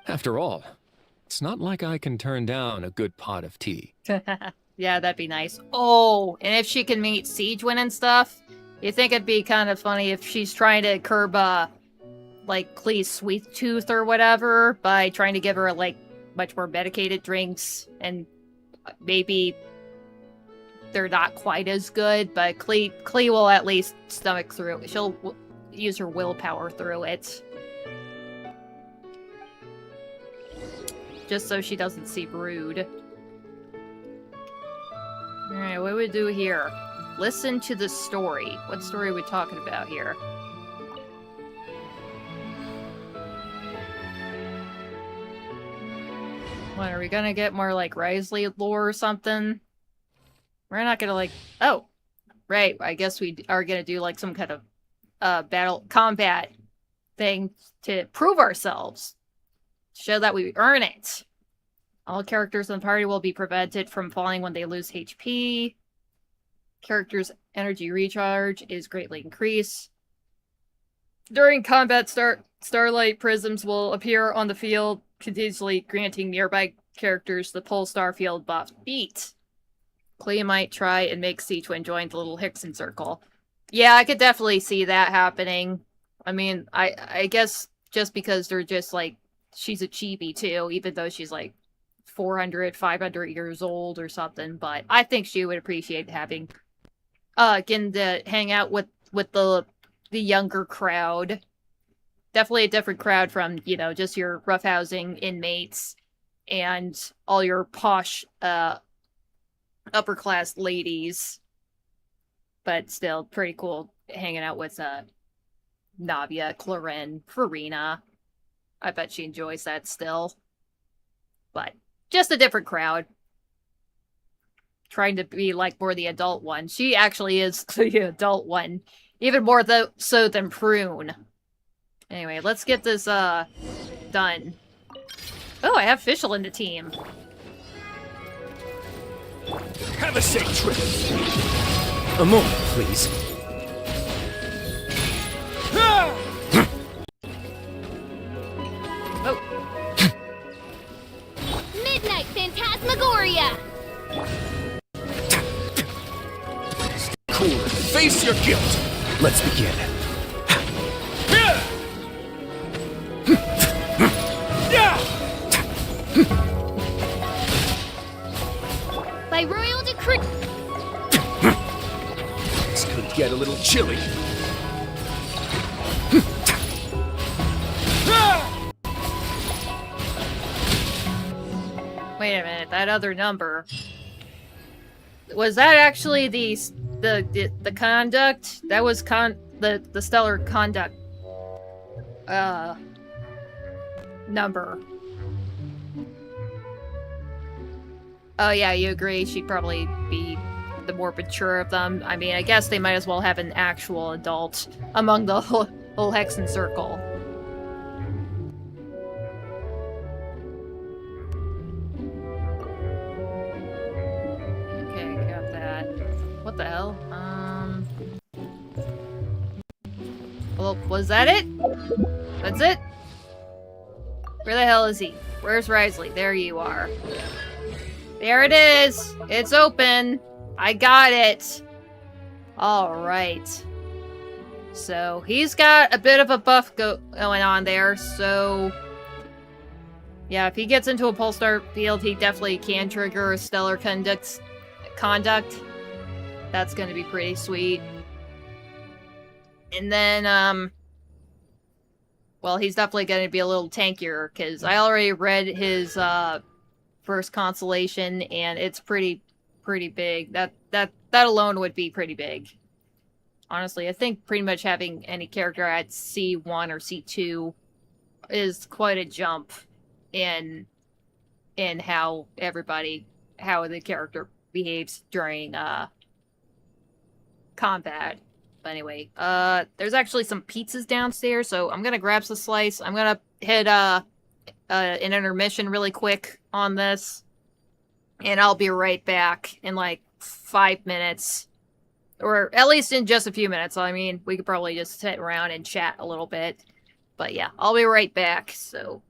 After all, it's not like I can turn down a good pot of tea. Yeah, that'd be nice. Oh, and if she can meet Siegewind and stuff, you think it'd be kind of funny if she's trying to curb, like, Klee's sweet tooth or whatever by trying to give her, like, much more medicated drinks, and maybe they're not quite as good, but Klee will at least stomach through it. She'll use her willpower through it. Just so she doesn't seem rude. Alright, what do we do here? Listen to the story. What story are we talking about here? What, are we gonna get more, like, Wriothesley lore or something? We're not gonna, like... Oh! Right, I guess we are gonna do, like, some kind of, combat thing to prove ourselves. Show that we earn it. All characters in the party will be prevented from falling when they lose HP. Characters' energy recharge is greatly increased. During combat, starlight prisms will appear on the field, continuously granting nearby characters the Pole Star Field buff beat. Klee might try and make Siegewind join the little Hickson circle. Yeah, I could definitely see that happening. I mean, I guess just because they're just, like, she's a chibi too, even though she's, like, 400, 500 years old or something, but I think she would appreciate having, getting to hang out with the younger crowd. Definitely a different crowd from, you know, just your roughhousing inmates and all your posh, upper class ladies. But still pretty cool hanging out with, Navia, Claren, Farina. I bet she enjoys that still. But just a different crowd. Trying to be, like, more the adult one. She actually is the adult one. Even more so than Prune. Anyway, let's get this, done. Oh, I have Fischl in the team. Have a safe trip. A moment, please. Oh. Midnight Phantasmagoria! Cool and face your guilt. Let's begin. By royal decree... This could get a little chilly. Wait a minute, that other number. Was that actually the conduct? That was the stellar conduct number. Oh yeah, you agree she'd probably be the more mature of them. I mean, I guess they might as well have an actual adult among the whole Hexen circle. Okay, got that. What the hell? Well, was that it? That's it? Where the hell is he? Where's Wriothesley? There you are. There it is! It's open! I got it! Alright. So, he's got a bit of a buff going on there, so... Yeah, if he gets into a Pulsar field, he definitely can trigger a Stellar Conduct. That's gonna be pretty sweet. And then, well, he's definitely gonna be a little tankier, because I already read his, first Constellation, and it's pretty big. That alone would be pretty big. Honestly, I think pretty much having any character at C1 or C2 is quite a jump in how the character behaves during combat. But anyway, there's actually some pizzas downstairs, so I'm gonna grab some slice. I'm gonna hit an intermission really quick on this, and I'll be right back in like 5 minutes. Or at least in just a few minutes. I mean, we could probably just sit around and chat a little bit. But yeah, I'll be right back. So,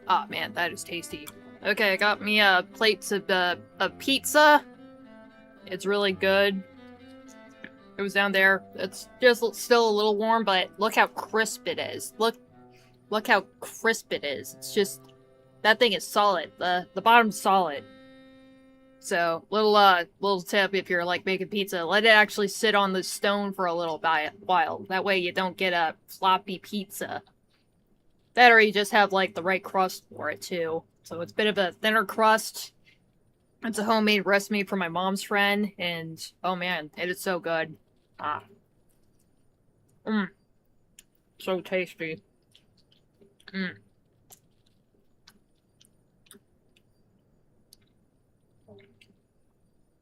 Oh man, that is tasty. Okay, I got me plates of pizza. It's really good. It was down there. It's just still a little warm, but look how crisp it is. Look how crisp it is. It's just, that thing is solid. The bottom's solid. So, little tip if you're like making pizza, let it actually sit on the stone for a little while. That way you don't get a floppy pizza. That or you just have like the right crust for it too. So it's a bit of a thinner crust. It's a homemade recipe from my mom's friend, and oh man, it is so good. Ah. Mmm. So tasty. Mmm.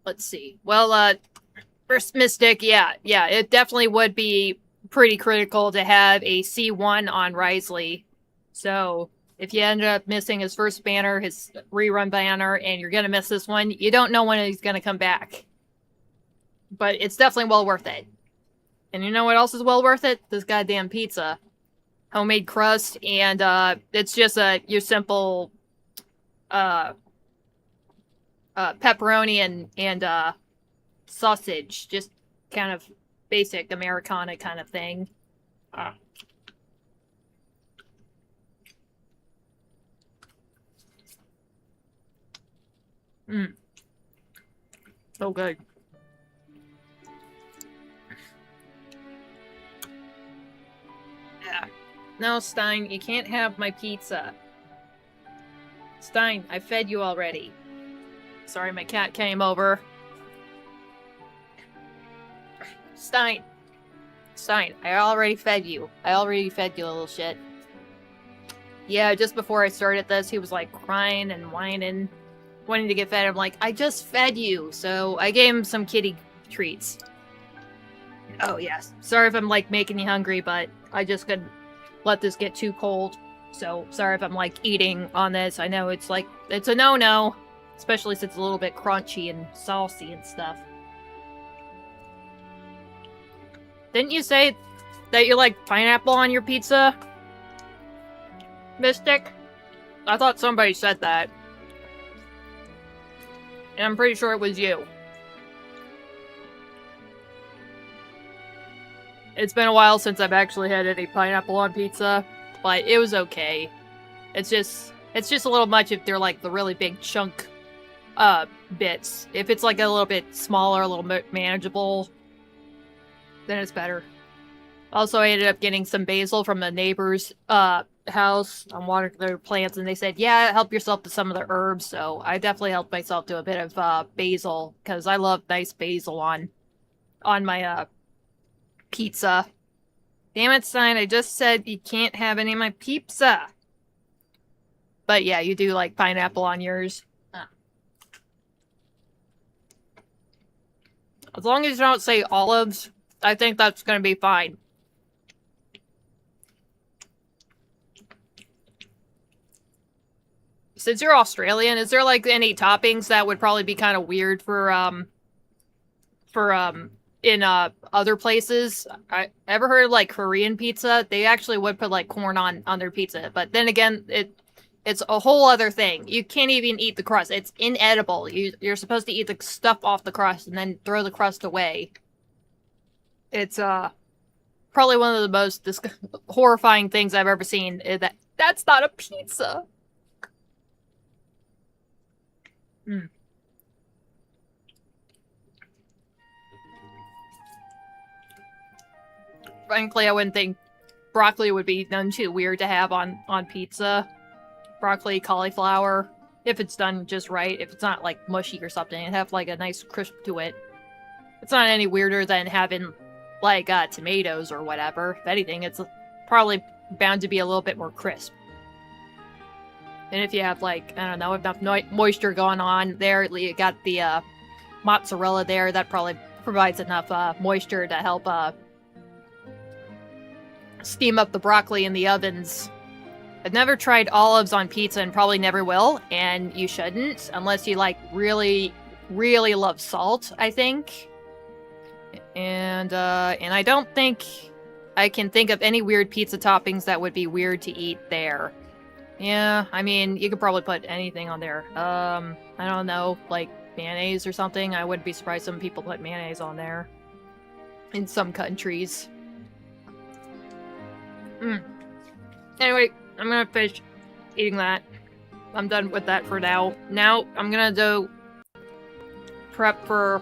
Let's see. Well, first Mystic, yeah, it definitely would be pretty critical to have a C1 on Wriothesley. So, if you end up missing his first banner, his rerun banner, and you're gonna miss this one, you don't know when he's gonna come back. But it's definitely well worth it. And you know what else is well worth it? This goddamn pizza. Homemade crust, and it's just your simple pepperoni and sausage. Just kind of basic Americana kind of thing. Mmm. So good. Yeah. No, Stein, you can't have my pizza. Stein, I fed you already. Sorry, my cat came over. Stein, I already fed you. Little shit. Yeah, just before I started this, he was like crying and whining, wanting to get fed. I'm like, I just fed you. So I gave him some kitty treats. Oh, yes. Sorry if I'm like making you hungry, but I just couldn't let this get too cold. So sorry if I'm like eating on this. I know it's like, it's a no-no. Especially since it's a little bit crunchy and saucy and stuff. Didn't you say that you like pineapple on your pizza, Mystic? I thought somebody said that. And I'm pretty sure it was you. It's been a while since I've actually had any pineapple on pizza, but it was okay. It's just a little much if they're like the really big chunk bits. If it's like a little bit smaller, a little bit manageable, then it's better. Also, I ended up getting some basil from the neighbor's house. I'm watering their plants, and they said, yeah, help yourself to some of the herbs. So I definitely helped myself to a bit of basil, because I love nice basil on my pizza. Damn it, Stein, I just said you can't have any of my pizza. But yeah, you do like pineapple on yours. As long as you don't say olives, I think that's gonna be fine. Since you're Australian, is there like any toppings that would probably be kind of weird for in other places? I ever heard of like Korean pizza? They actually would put like corn on their pizza, but then again, it's a whole other thing. You can't even eat the crust. It's inedible. You're supposed to eat the stuff off the crust and then throw the crust away. It's probably one of the most horrifying things I've ever seen. That's not a pizza. Mm. Frankly, I wouldn't think broccoli would be none too weird to have on pizza. Broccoli, cauliflower, if it's done just right, if it's not like mushy or something, and have like a nice crisp to it. It's not any weirder than having like tomatoes or whatever. If anything, it's probably bound to be a little bit more crisp. And if you have like, I don't know, enough moisture going on there, you got the mozzarella there, that probably provides enough moisture to help steam up the broccoli in the ovens. I've never tried olives on pizza and probably never will, and you shouldn't, unless you like really, really love salt, I think. And I don't think I can think of any weird pizza toppings that would be weird to eat there. Yeah, I mean, you could probably put anything on there. I don't know, like mayonnaise or something. I wouldn't be surprised some people put mayonnaise on there. In some countries. Anyway, I'm gonna finish eating that. I'm done with that for now. Now, I'm gonna do prep for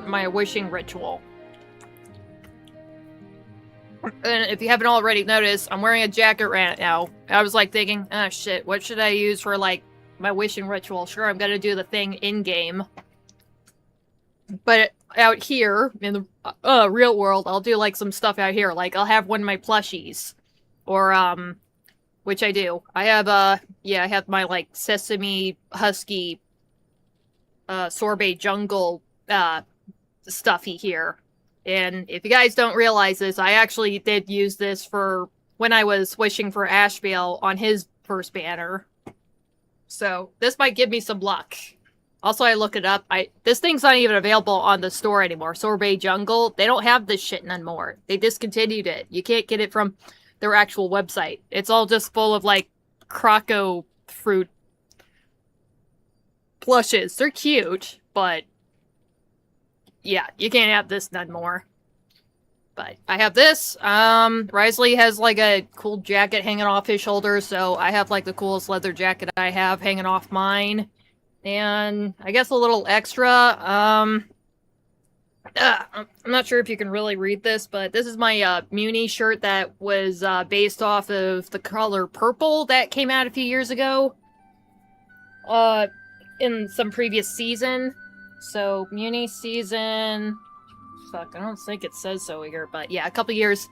my wishing ritual. And if you haven't already noticed, I'm wearing a jacket right now. I was like thinking, oh shit, what should I use for like my wishing ritual? Sure, I'm gonna do the thing in-game. But out here, in the real world, I'll do like some stuff out here. Like, I'll have one of my plushies. Or, which I do. I have, yeah, I have my like Sesame Husky Sorbet Jungle stuffy here. And if you guys don't realize this, I actually did use this for when I was wishing for Ashbale on his first banner. So this might give me some luck. Also, I look it up. This thing's not even available on the store anymore. Sorbet Jungle, they don't have this shit anymore. They discontinued it. You can't get it from their actual website. It's all just full of like croco fruit plushes. They're cute, but yeah, you can't have this none more. But I have this. Wriothesley has like a cool jacket hanging off his shoulders, so I have like the coolest leather jacket I have hanging off mine. And I guess a little extra, I'm not sure if you can really read this, but this is my Muni shirt that was based off of the color purple that came out a few years ago. In some previous season. So, Muni season... Fuck, I don't think it says so here, but yeah, a couple years,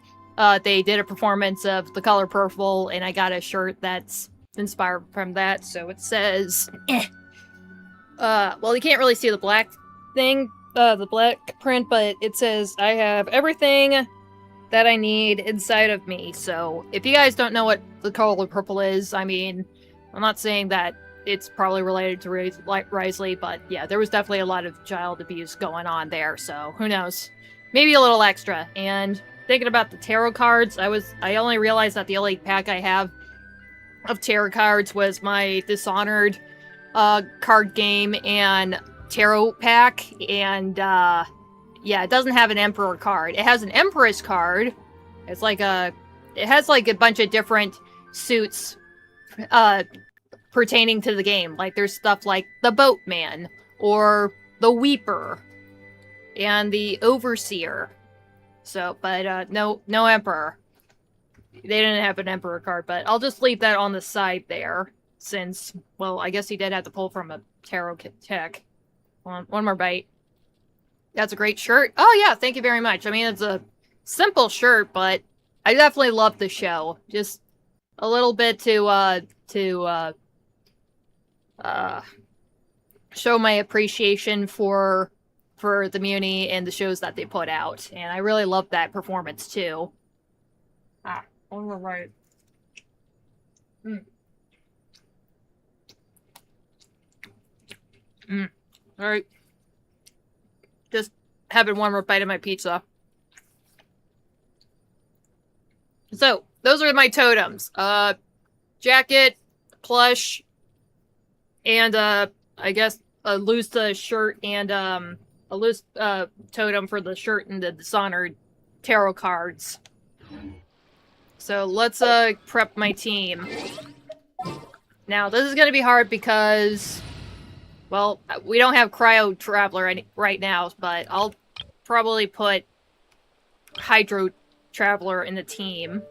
they did a performance of the color purple, and I got a shirt that's inspired from that, so it says... well, you can't really see the black thing, the black print, but it says, I have everything that I need inside of me. So, if you guys don't know what the color purple is, I mean, I'm not saying that it's probably related to Wriothesley, but yeah, there was definitely a lot of child abuse going on there, so who knows. Maybe a little extra. And thinking about the tarot cards, I only realized that the only pack I have of tarot cards was my Dishonored card game and tarot pack, and yeah, it doesn't have an Emperor card. It has an Empress card. It's like it has like a bunch of different suits pertaining to the game. Like there's stuff like the Boatman or the Weeper and the Overseer. So, but no Emperor. They didn't have an Emperor card, but I'll just leave that on the side there. Since, well, I guess he did have to pull from a tarot tech. One more bite. That's a great shirt. Oh yeah, thank you very much. I mean, it's a simple shirt, but I definitely love the show. Just a little bit to show my appreciation for the Muni and the shows that they put out. And I really love that performance too. All right. Alright. Just having one more bite of my pizza. So, those are my totems. Jacket, plush, and, I guess a loose shirt and, a loose, totem for the shirt and the Dishonored tarot cards. So, let's, prep my team. Now, this is gonna be hard because... Well, we don't have Cryo Traveler right now, but I'll probably put Hydro Traveler in the team.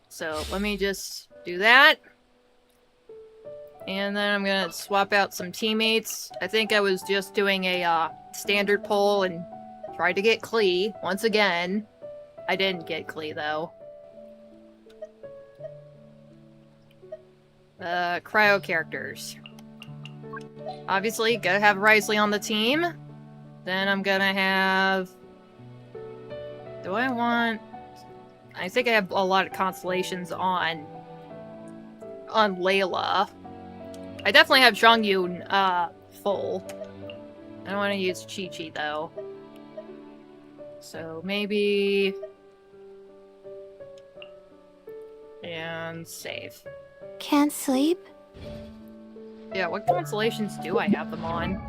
So, let me just do that. And then I'm gonna swap out some teammates. I think I was just doing a standard poll and tried to get Klee once again. I didn't get Klee, though. Cryo characters. Obviously, gotta have Wriothesley on the team. Then I'm gonna have... Do I want... I think I have a lot of Constellations on Layla. I definitely have Zhongyun, full. I don't want to use Chi-Chi, though. So, maybe... And save. Can't sleep? Yeah, what constellations do I have them on?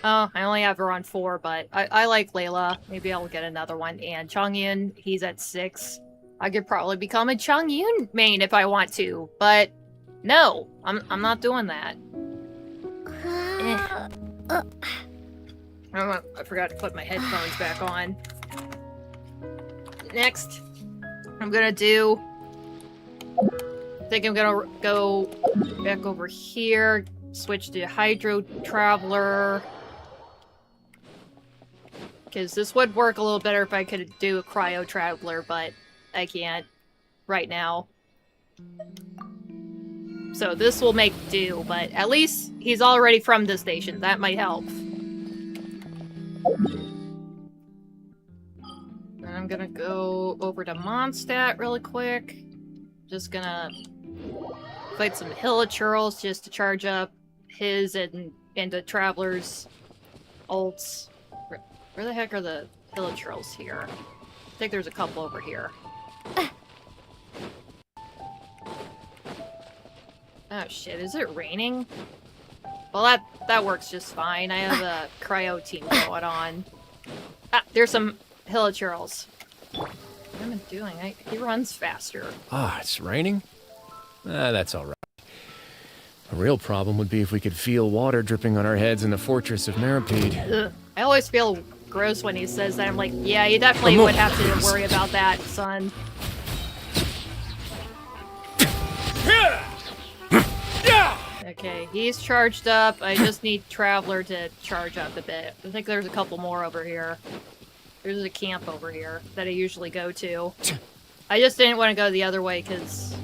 Oh, I only have her on 4, but I like Layla. Maybe I'll get another one. And Chongyun, he's at 6. I could probably become a Chongyun main if I want to, but no, I'm not doing that. I forgot to put my headphones back on. Next, I'm gonna do... I think I'm gonna go back over here, switch to Hydro Traveler. Because this would work a little better if I could do a Cryo Traveler, but I can't right now. So this will make do, but at least he's already from the station. That might help. And I'm gonna go over to Mondstadt really quick. Just gonna fight some Hilichurls just to charge up his and the Traveler's ults. Where the heck are the Hilichurls here? I think there's a couple over here. Oh shit, is it raining? Well, that works just fine. I have a cryo team going on. Ah, there's some Hilichurls. What am I doing? He runs faster. Ah, it's raining? That's alright. A real problem would be if we could feel water dripping on our heads in the fortress of Meripede. Ugh. I always feel gross when he says that. I'm like, yeah, you definitely would have to worry about that, son. Okay, he's charged up. I just need Traveler to charge up a bit. I think there's a couple more over here. There's a camp over here that I usually go to. I just didn't want to go the other way because...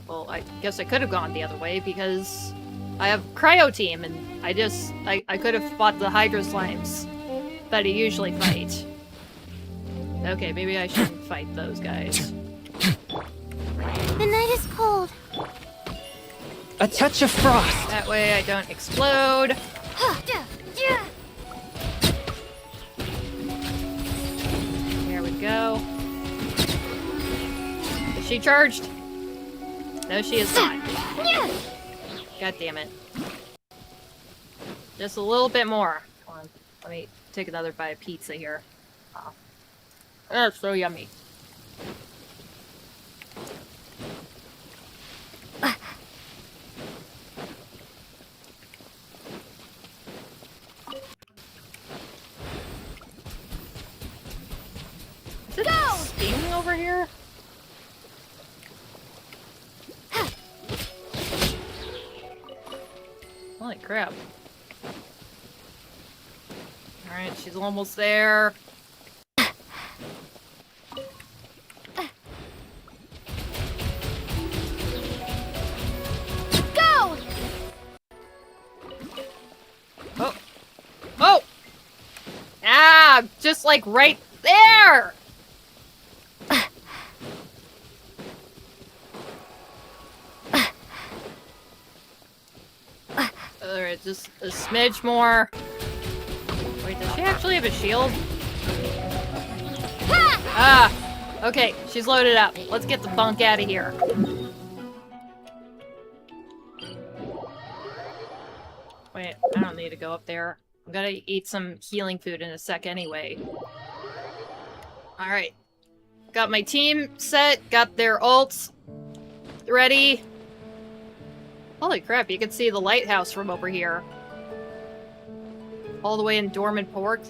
Well, I guess I could have gone the other way because I have Cryo Team and I could have fought the Hydro Slimes that I usually fight. Okay, maybe I shouldn't fight those guys. The night is cold. A touch of frost. That way I don't explode. There we go. Is she charged? No, she is not. God damn it. Just a little bit more. Hold on. Let me take another bite of pizza here. Oh, that's so yummy. Is it steaming over here? Holy crap. Alright, she's almost there. Go! Oh! Oh! Ah! Just like right there! Alright, just a smidge more. Wait, does she actually have a shield? Ah! Okay, she's loaded up. Let's get the bunk out of here. Wait, I don't need to go up there. I'm gonna eat some healing food in a sec anyway. Alright. Got my team set, got their ults ready. Holy crap, you can see the lighthouse from over here. All the way in Dormant Port.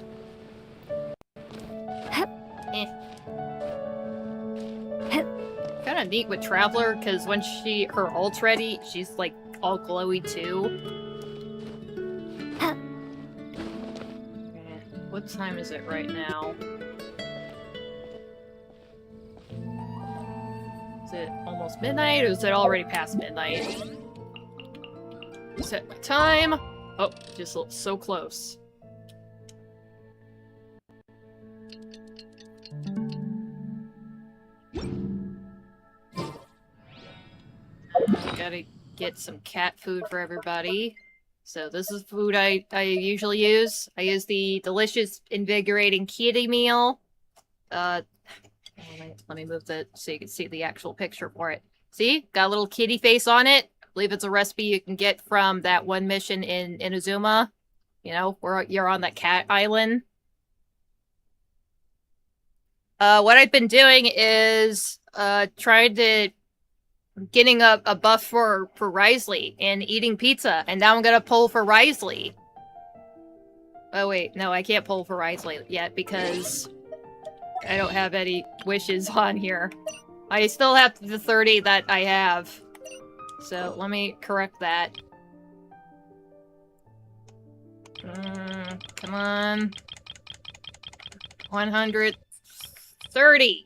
Kinda neat with Traveler, because when her ult's ready, she's like all glowy too. What time is it right now? Is it almost midnight, or is it already past midnight? Set my time. Oh, just so close. Gotta get some cat food for everybody. So this is food I usually use. I use the delicious, invigorating kitty meal. Let me move the so you can see the actual picture for it. See? Got a little kitty face on it. I believe it's a recipe you can get from that one mission in Inazuma. You know, where you're on that cat island. What I've been doing is trying to getting a buff for Wriothesley and eating pizza, and now I'm gonna pull for Wriothesley. Oh wait, no, I can't pull for Wriothesley yet because I don't have any wishes on here. I still have the 30 that I have. So let me correct that. Come on. 130. I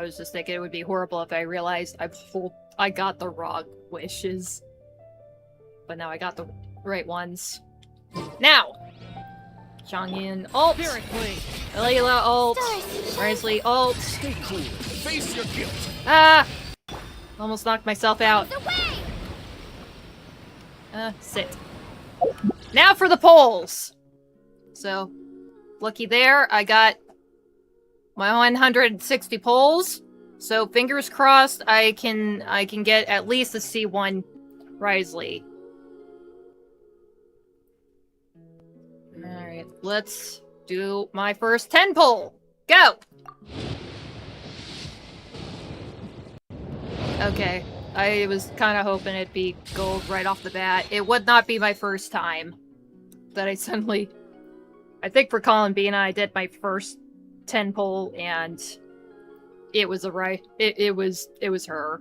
was just thinking it would be horrible if I realized I got the wrong wishes. But now I got the right ones. Now! Changyin ult. Layla ult. Wriothesley ult. Stay cool and face your guilt. Ah! Almost knocked myself out. Sit. Now for the polls! So, looky there, I got my 160 polls. So fingers crossed I can get at least a C1 Wriothesley. Alright, let's do my first 10 poll. Go! Okay, I was kind of hoping it'd be gold right off the bat. It would not be my first time that I suddenly... I think for Columbina I did my first 10 poll and it was it was her.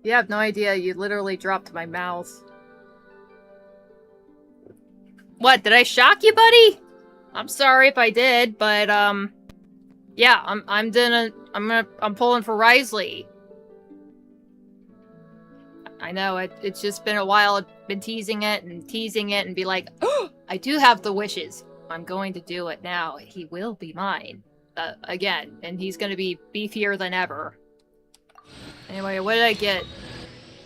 You have no idea, you literally dropped my mouth. What, did I shock you, buddy? I'm sorry if I did, but yeah, I'm pulling for Wriothesley. I know, it's just been a while. I've been teasing it and be like, oh, I do have the wishes. I'm going to do it now. He will be mine. Again, and he's gonna be beefier than ever. Anyway, what did I get?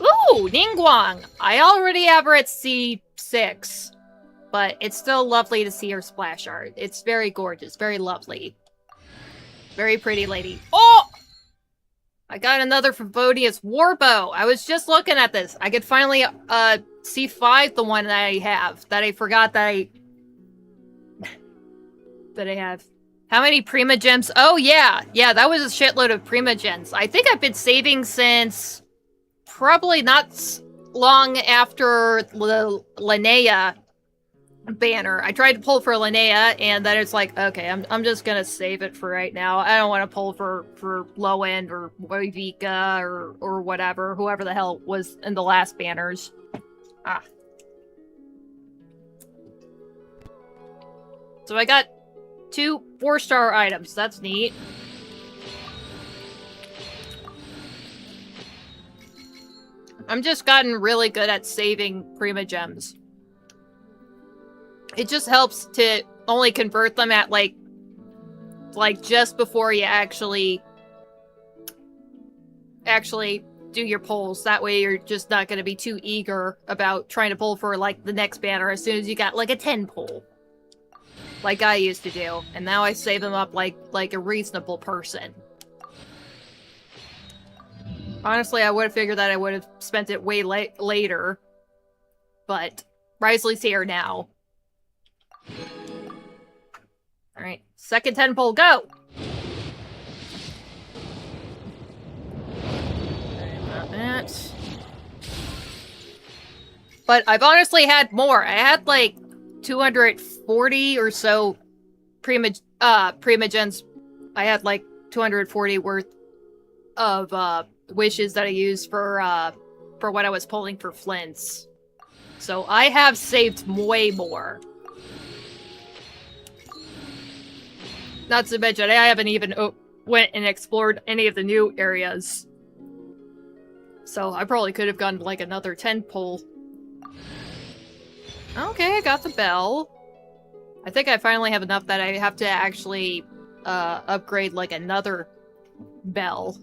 Ooh, Ningguang! I already have her at C6. But it's still lovely to see her splash art. It's very gorgeous, very lovely. Very pretty lady. Oh! I got another Favonius Warbow. I was just looking at this. I could finally C5 the one that I have. That I forgot that I have. How many Prima Gems? Oh yeah. Yeah, that was a shitload of Prima Gems. I think I've been saving since probably not long after the Linnea banner. I tried to pull for Linnea, and then it's like, okay, I'm just gonna save it for right now. I don't want to pull for low end or Vika or whatever, whoever the hell was in the last banners. Ah. So I got 2 4-star items. That's neat. I'm just gotten really good at saving Prima Gems. It just helps to only convert them at, like just before you actually do your pulls. That way you're just not going to be too eager about trying to pull for, like, the next banner as soon as you got, like, a 10 pull. Like I used to do. And now I save them up like a reasonable person. Honestly, I would have figured that I would have spent it way later. But Wriothesley's here now. Alright, second 10 pull, go! About that. But I've honestly had more. I had like 240 or so Prima Gens. I had like 240 worth of wishes that I used for what I was pulling for Flints. So I have saved way more. Not to mention, I haven't even went and explored any of the new areas. So I probably could have gone like another 10 pull. Okay, I got the bell. I think I finally have enough that I have to actually upgrade like another bell.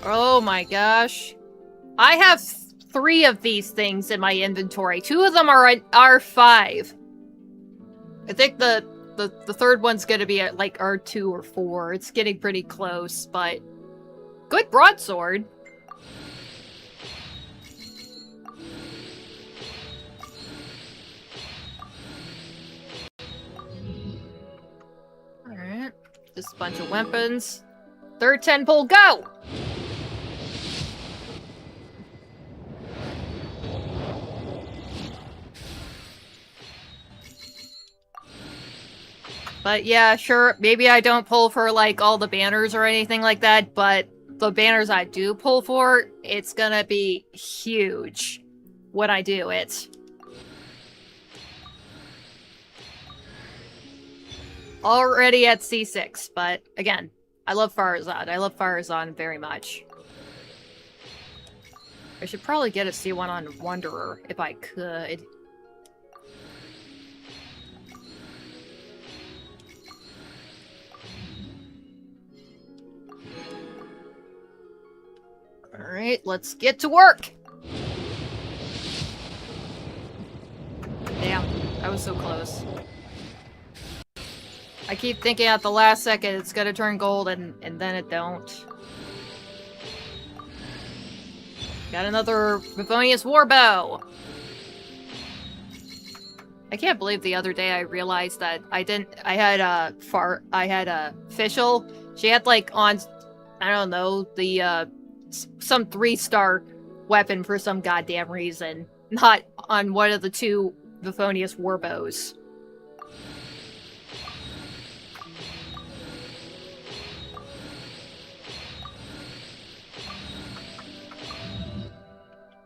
Oh my gosh. I have 3 of these things in my inventory. 2 of them are at R5. I think the third one's gonna be at like R2 or 4. It's getting pretty close, but good broadsword. Alright. Just a bunch of weapons. Third 10 pole, go! But yeah, sure, maybe I don't pull for, like, all the banners or anything like that, but the banners I do pull for, it's gonna be huge when I do it. Already at C6, but again, I love Farazan. I love Farazan very much. I should probably get a C1 on Wanderer if I could. Alright, let's get to work! Damn, I was so close. I keep thinking at the last second it's gonna turn gold and then it don't. Got another Favonius Warbow! I can't believe the other day I realized that I had a Fischl. She had like on, I don't know, the some 3-star weapon for some goddamn reason. Not on one of the 2 Favonius Warbows.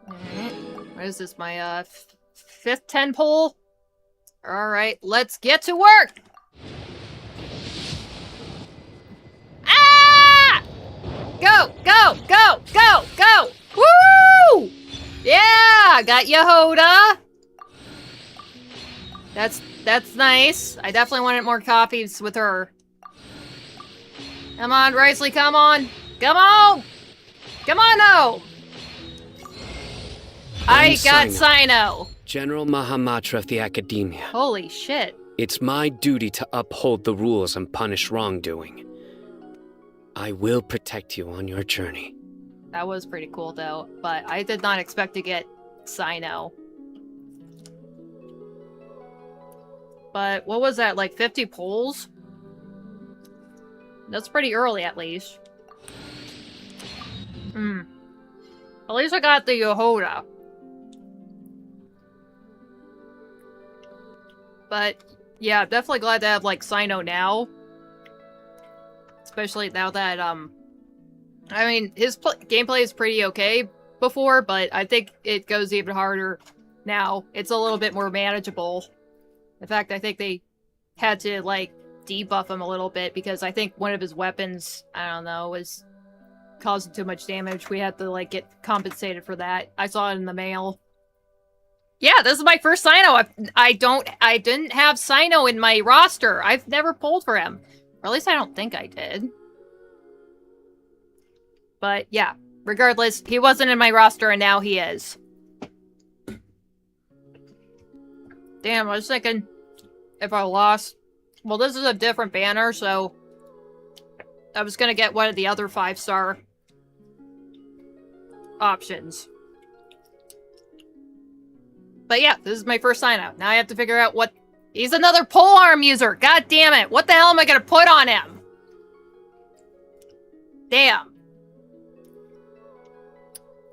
Alright. What is this, my 5th 10 pole? Alright, let's get to work! Ah! Go, go, go, go, go! Woo! Yeah, got Yehoda. That's nice. I definitely wanted more copies with her. Come on, Wriothesley, come on! Come on! Come on, no! I got Sino. General Mahamatra of the Academia. Holy shit. It's my duty to uphold the rules and punish wrongdoing. I will protect you on your journey. That was pretty cool, though, but I did not expect to get Sino. But what was that, like 50 pulls? That's pretty early, at least. At least I got the Yehoda. But, yeah, I'm definitely glad to have, like, Sino now. Especially now that, I mean, his gameplay is pretty okay before, but I think it goes even harder now. It's a little bit more manageable. In fact, I think they had to, like, debuff him a little bit because I think one of his weapons, I don't know, was causing too much damage. We had to, like, get compensated for that. I saw it in the mail. Yeah, this is my first Sino. I didn't have Sino in my roster. I've never pulled for him. Or at least I don't think I did. But yeah, regardless, he wasn't in my roster and now he is. Damn, I was thinking if I lost... Well, this is a different banner, so... I was gonna get one of the other 5-star options. But yeah, this is my first Sino. Now I have to figure out what... He's another polearm user! God damn it! What the hell am I gonna put on him? Damn.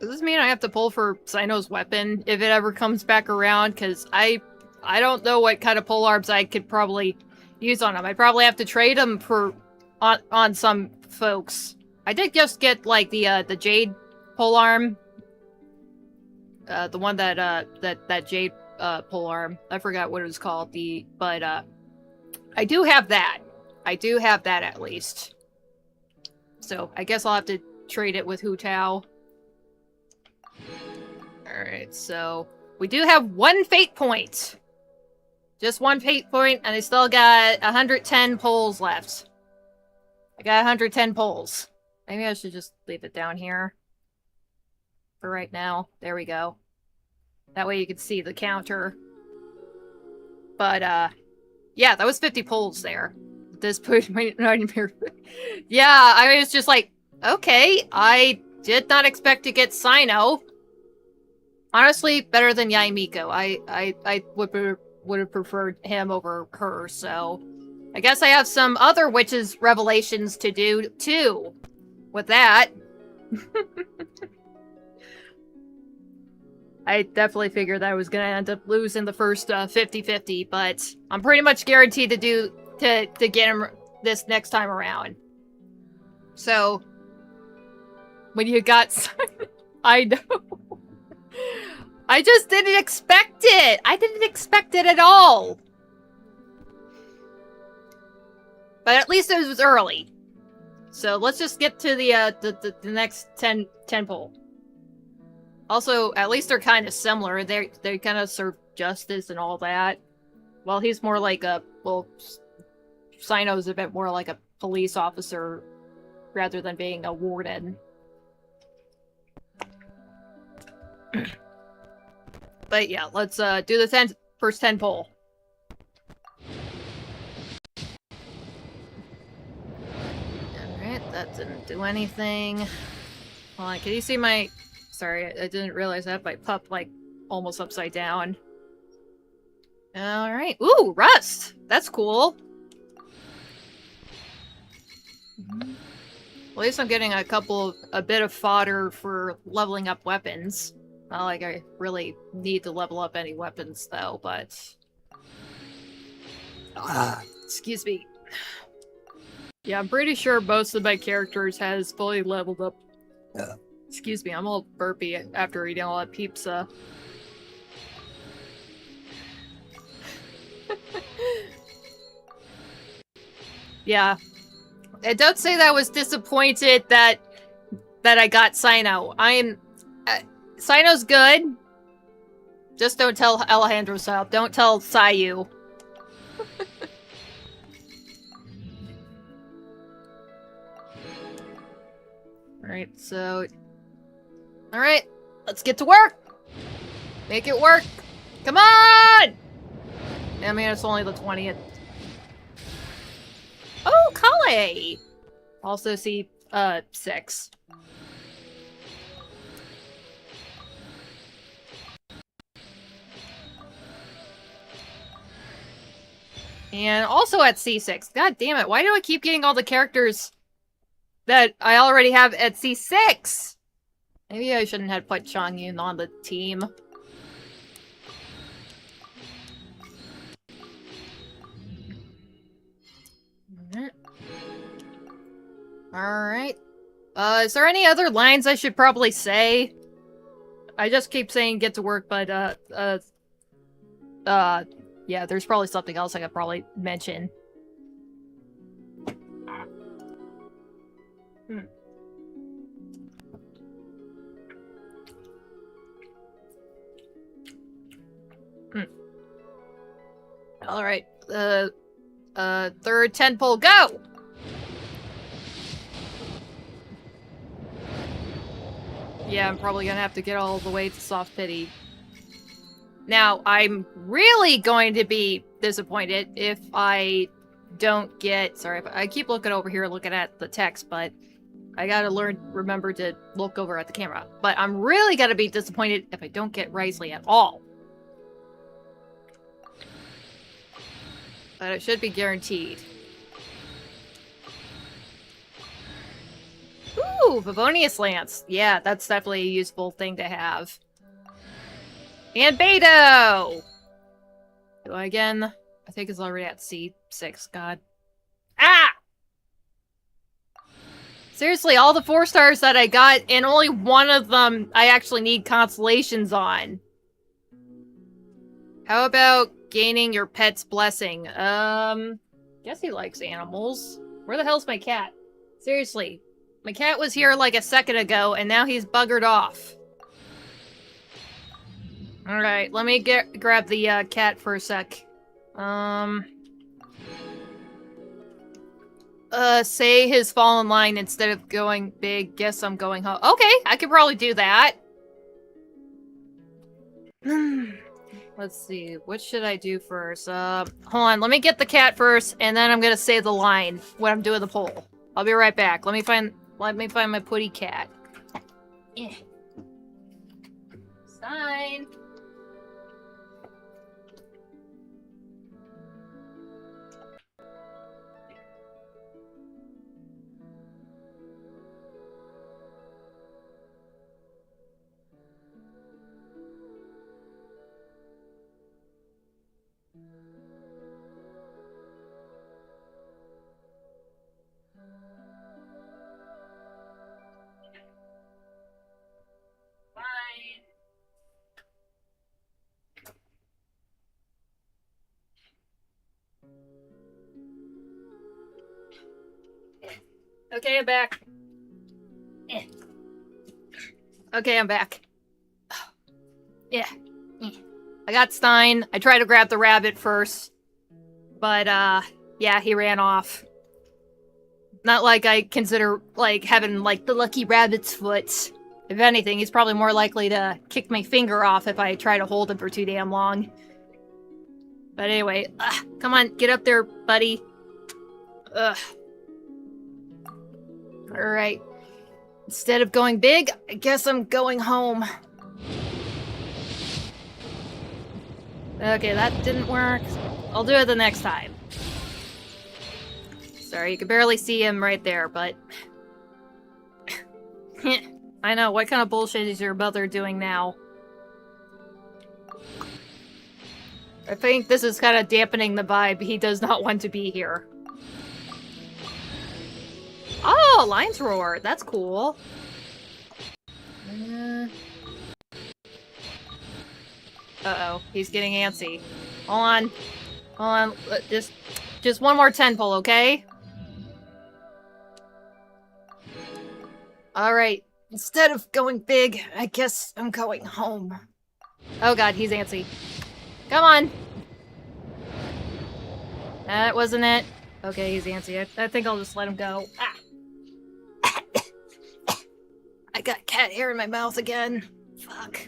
Does this mean I have to pull for Sino's weapon if it ever comes back around? Because I don't know what kind of polearms I could probably use on him. I'd probably have to trade him for... on some folks. I did just get, like, the Jade polearm. The one that Jade polearm. I forgot what it was called. But I do have that. I do have that at least. So I guess I'll have to trade it with Hu Tao. Alright, so we do have 1 fate point. Just 1 fate point, and I still got 110 pulls left. I got 110 pulls. Maybe I should just leave it down here. for right now. There we go. That way you can see the counter. But, yeah, that was 50 pulls there. This put my nightmare. Yeah, I was just like, okay, I did not expect to get Sino. Honestly, better than Yaimiko. I would have preferred him over her, so I guess I have some other witches revelations to do too with that. I definitely figured that I was gonna end up losing the first 50-50, but I'm pretty much guaranteed to get him this next time around. So when you got I know. I just didn't expect it. I didn't expect it at all. But at least it was early. So let's just get to the next 10 pull. Also, at least they're kind of similar. They kind of serve justice and all that. Well, he's more like a, well, Sino's a bit more like a police officer rather than being a warden. But yeah, let's do the first 10 pull. Alright, that didn't do anything. Hold on, can you see my... Sorry, I didn't realize I had my pup, like, almost upside down. Alright. Ooh, rust! That's cool. At least I'm getting a bit of fodder for leveling up weapons. Not like I really need to level up any weapons, though, but... excuse me. Yeah, I'm pretty sure most of my characters has fully leveled up. Excuse me, I'm all burpy after eating all that pizza. Yeah. And don't say that I was disappointed that I got Sino. Sino's good. Just don't tell Alejandro Sao. Don't tell Sayu. Alright, so... Alright, let's get to work! Make it work! Come on! I mean, it's only the 20th. Oh, Kaveh! Also see, 6. And also at C6. God damn it, why do I keep getting all the characters that I already have at C6? Maybe I shouldn't have put Changyun on the team. Alright. Is there any other lines I should probably say? I just keep saying get to work, but, yeah, there's probably something else I could probably mention. Alright, third 10 pull, go! Yeah, I'm probably gonna have to get all the way to soft pity. Now, I'm really going to be disappointed if I don't get... Sorry, I keep looking over here looking at the text, but I gotta remember to look over at the camera. But I'm really gonna be disappointed if I don't get Wriothesley at all. But it should be guaranteed. Ooh, Favonius Lance. Yeah, that's definitely a useful thing to have. And Beto! Do I again? I think it's already at C6, god. Ah! Seriously, all the 4 stars that I got, and only one of them I actually need Constellations on. How about gaining your pet's blessing? Guess he likes animals. Where the hell's my cat? Seriously. My cat was here like a second ago, and now he's buggered off. Alright, let me grab the cat for a sec. Say his fallen line instead of going big. Guess I'm going home. Okay, I could probably do that. Let's see, what should I do first? Hold on, let me get the cat first, and then I'm gonna say the line when I'm doing the poll. I'll be right back. Let me find my putty cat. Yeah. Sign. Okay, I'm back. Okay, I'm back. Yeah. I got Stein. I tried to grab the rabbit first. But, yeah, he ran off. Not like I consider, like, having, like, the lucky rabbit's foot. If anything, he's probably more likely to kick my finger off if I try to hold him for too damn long. But anyway, come on, get up there, buddy. Ugh. Alright. Instead of going big, I guess I'm going home. Okay, that didn't work. I'll do it the next time. Sorry, you can barely see him right there, but... I know, what kind of bullshit is your mother doing now? I think this is kind of dampening the vibe. He does not want to be here. Oh, Lion's Roar. That's cool. Uh-oh. He's getting antsy. Hold on. Hold on. Just one more 10 pull, okay? Alright. Instead of going big, I guess I'm going home. Oh god, he's antsy. Come on! That wasn't it. Okay, he's antsy. I think I'll just let him go. Ah. I got cat hair in my mouth again. Fuck.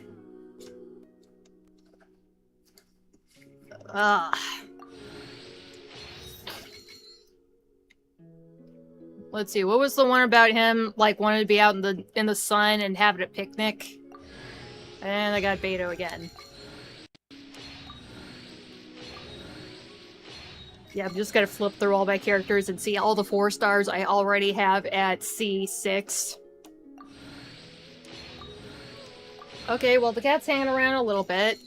Let's see, what was the one about him, like, wanting to be out in the sun and having a picnic? And I got Beto again. Yeah, I'm just gonna flip through all my characters and see all the 4 stars I already have at C6. Okay, well, the cat's hanging around a little bit.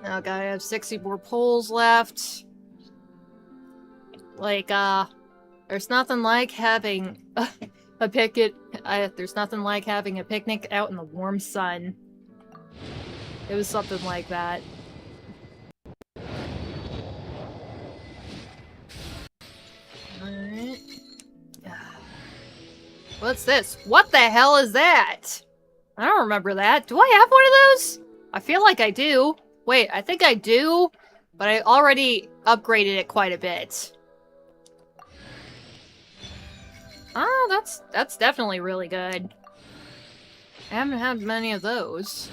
Okay, I have 60 more polls left. Like, there's nothing like having a picnic. There's nothing like having a picnic out in the warm sun. It was something like that. Alright. What's this? What the hell is that? I don't remember that. Do I have one of those? I feel like I do. Wait, I think I do, but I already upgraded it quite a bit. Oh, that's definitely really good. I haven't had many of those.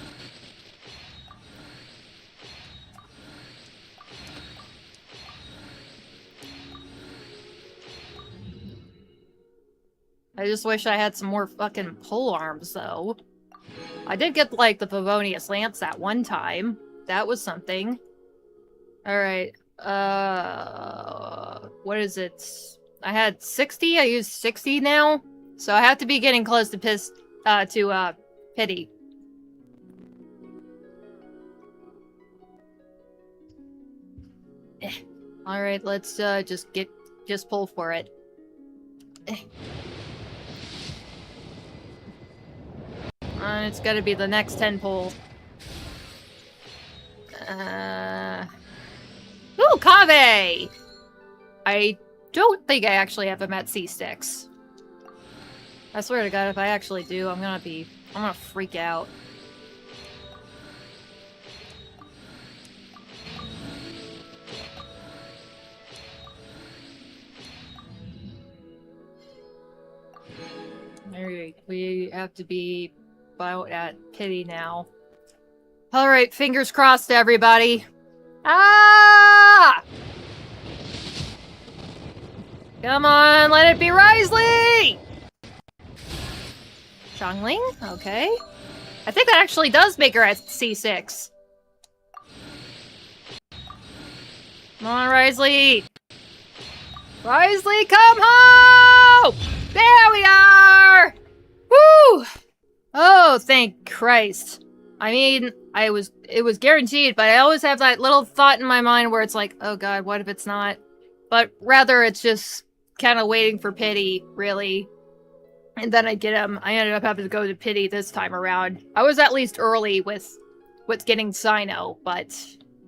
I just wish I had some more fucking pole arms, though. I did get, like, the Favonius Lance that one time. That was something. Alright. What is it? I had 60? I used 60 now? So I have to be getting close to Pity. Alright, let's, just pull for it. It's gotta be the next 10 pulls. Ooh, Kaveh! I don't think I actually have him at C6. I swear to god, if I actually do, I'm gonna freak out. Alright, we have to be about at Pity now. Alright, fingers crossed, everybody. Ah! Come on, let it be Wriothesley! Xiangling? Okay. I think that actually does make her at C6. Come on, Wriothesley! Wriothesley, come home! There we are! Woo! Oh, thank Christ. I mean, it was guaranteed, but I always have that little thought in my mind where it's like, oh god, what if it's not? But rather, it's just kind of waiting for Pity, really. And then I get him. I ended up having to go to Pity this time around. I was at least early with getting Sino, but...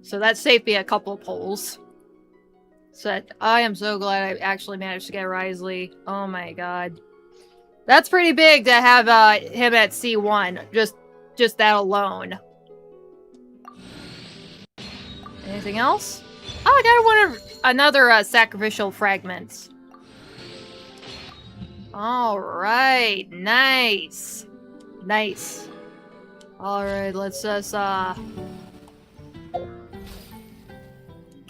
So that saved me a couple of polls. So I am so glad I actually managed to get Wriothesley. Oh my god. That's pretty big to have him at C1. Just that alone. Anything else? Oh, I got another sacrificial fragments. Alright, nice. Nice. Alright, let's just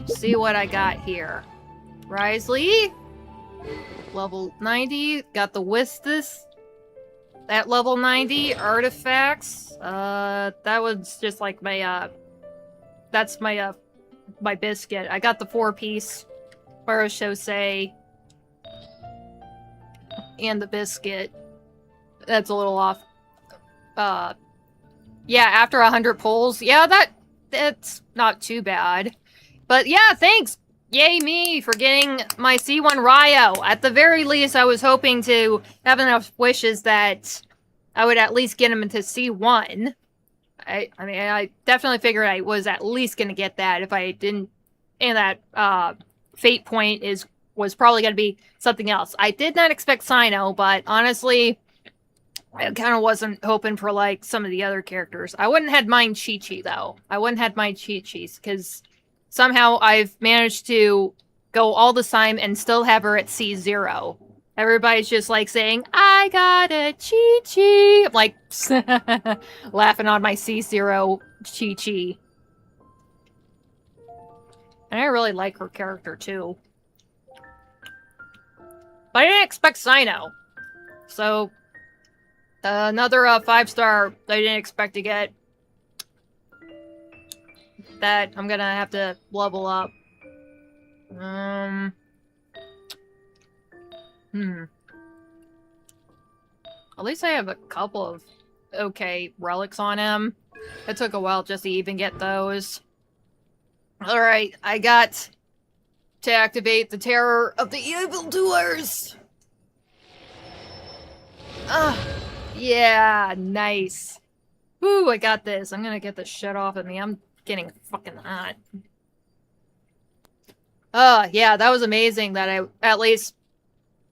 see what I got here. Wriothesley, level 90. Got the Wistus at level 90. Artifacts. That was just like my that's my my biscuit. I got the 4-piece Barashose and the biscuit. That's a little off. Yeah, after 100 pulls. Yeah, that's not too bad. But yeah, thanks! Yay me for getting my C1 Ryo. At the very least, I was hoping to have enough wishes that I would at least get him into C1. I mean, I definitely figured I was at least going to get that if I didn't... And that fate point was probably going to be something else. I did not expect Sino, but honestly, I kind of wasn't hoping for, like, some of the other characters. I wouldn't have mind Chi-Chi, though. I wouldn't have mind Chi-Chi's, because... Somehow I've managed to go all the time and still have her at C0. Everybody's just like saying, I got a Chi-Chi. I'm like, laughing on my C0 Chi-Chi. And I really like her character too. But I didn't expect Sino. So, another 5-star I didn't expect to get. That I'm gonna have to level up. At least I have a couple of okay relics on him. It took a while just to even get those. Alright, I got to activate the Terror of the Evildoers! Yeah, nice. Woo, I got this. I'm gonna get this shit off of me. I'm getting fucking hot. Yeah, that was amazing that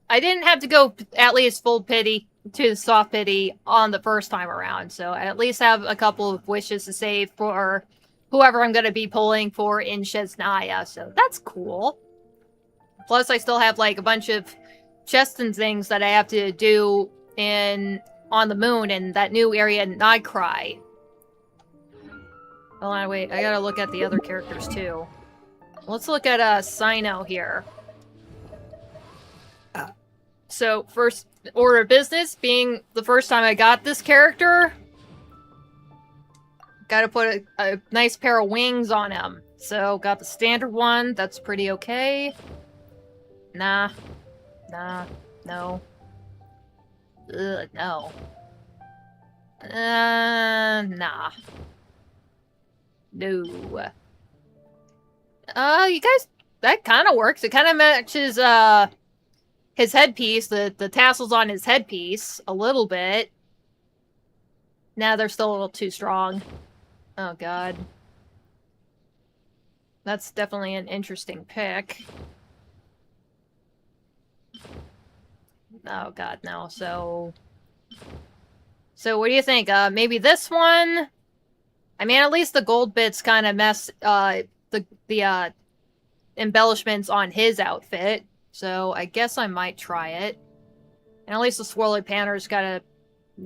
I didn't have to go at least full pity to soft pity on the first time around, so I at least have a couple of wishes to save for whoever I'm gonna be pulling for in Shesnaya, so that's cool. Plus, I still have, like, a bunch of chests and things that I have to do on the moon in that new area in Nightcry. Hold on, wait. I gotta look at the other characters, too. Let's look at, Sino here. So, first order of business, being the first time I got this character, gotta put a nice pair of wings on him. So, got the standard one. That's pretty okay. Nah. No. Ugh, no. Nah. No. You guys, that kind of works. It kind of matches, his headpiece, the tassels on his headpiece, a little bit. Nah, they're still a little too strong. Oh, God. That's definitely an interesting pick. Oh, God, no. So what do you think? Maybe this one? I mean, at least the gold bits kind of mess, the embellishments on his outfit. So I guess I might try it. And at least the swirly panner's got a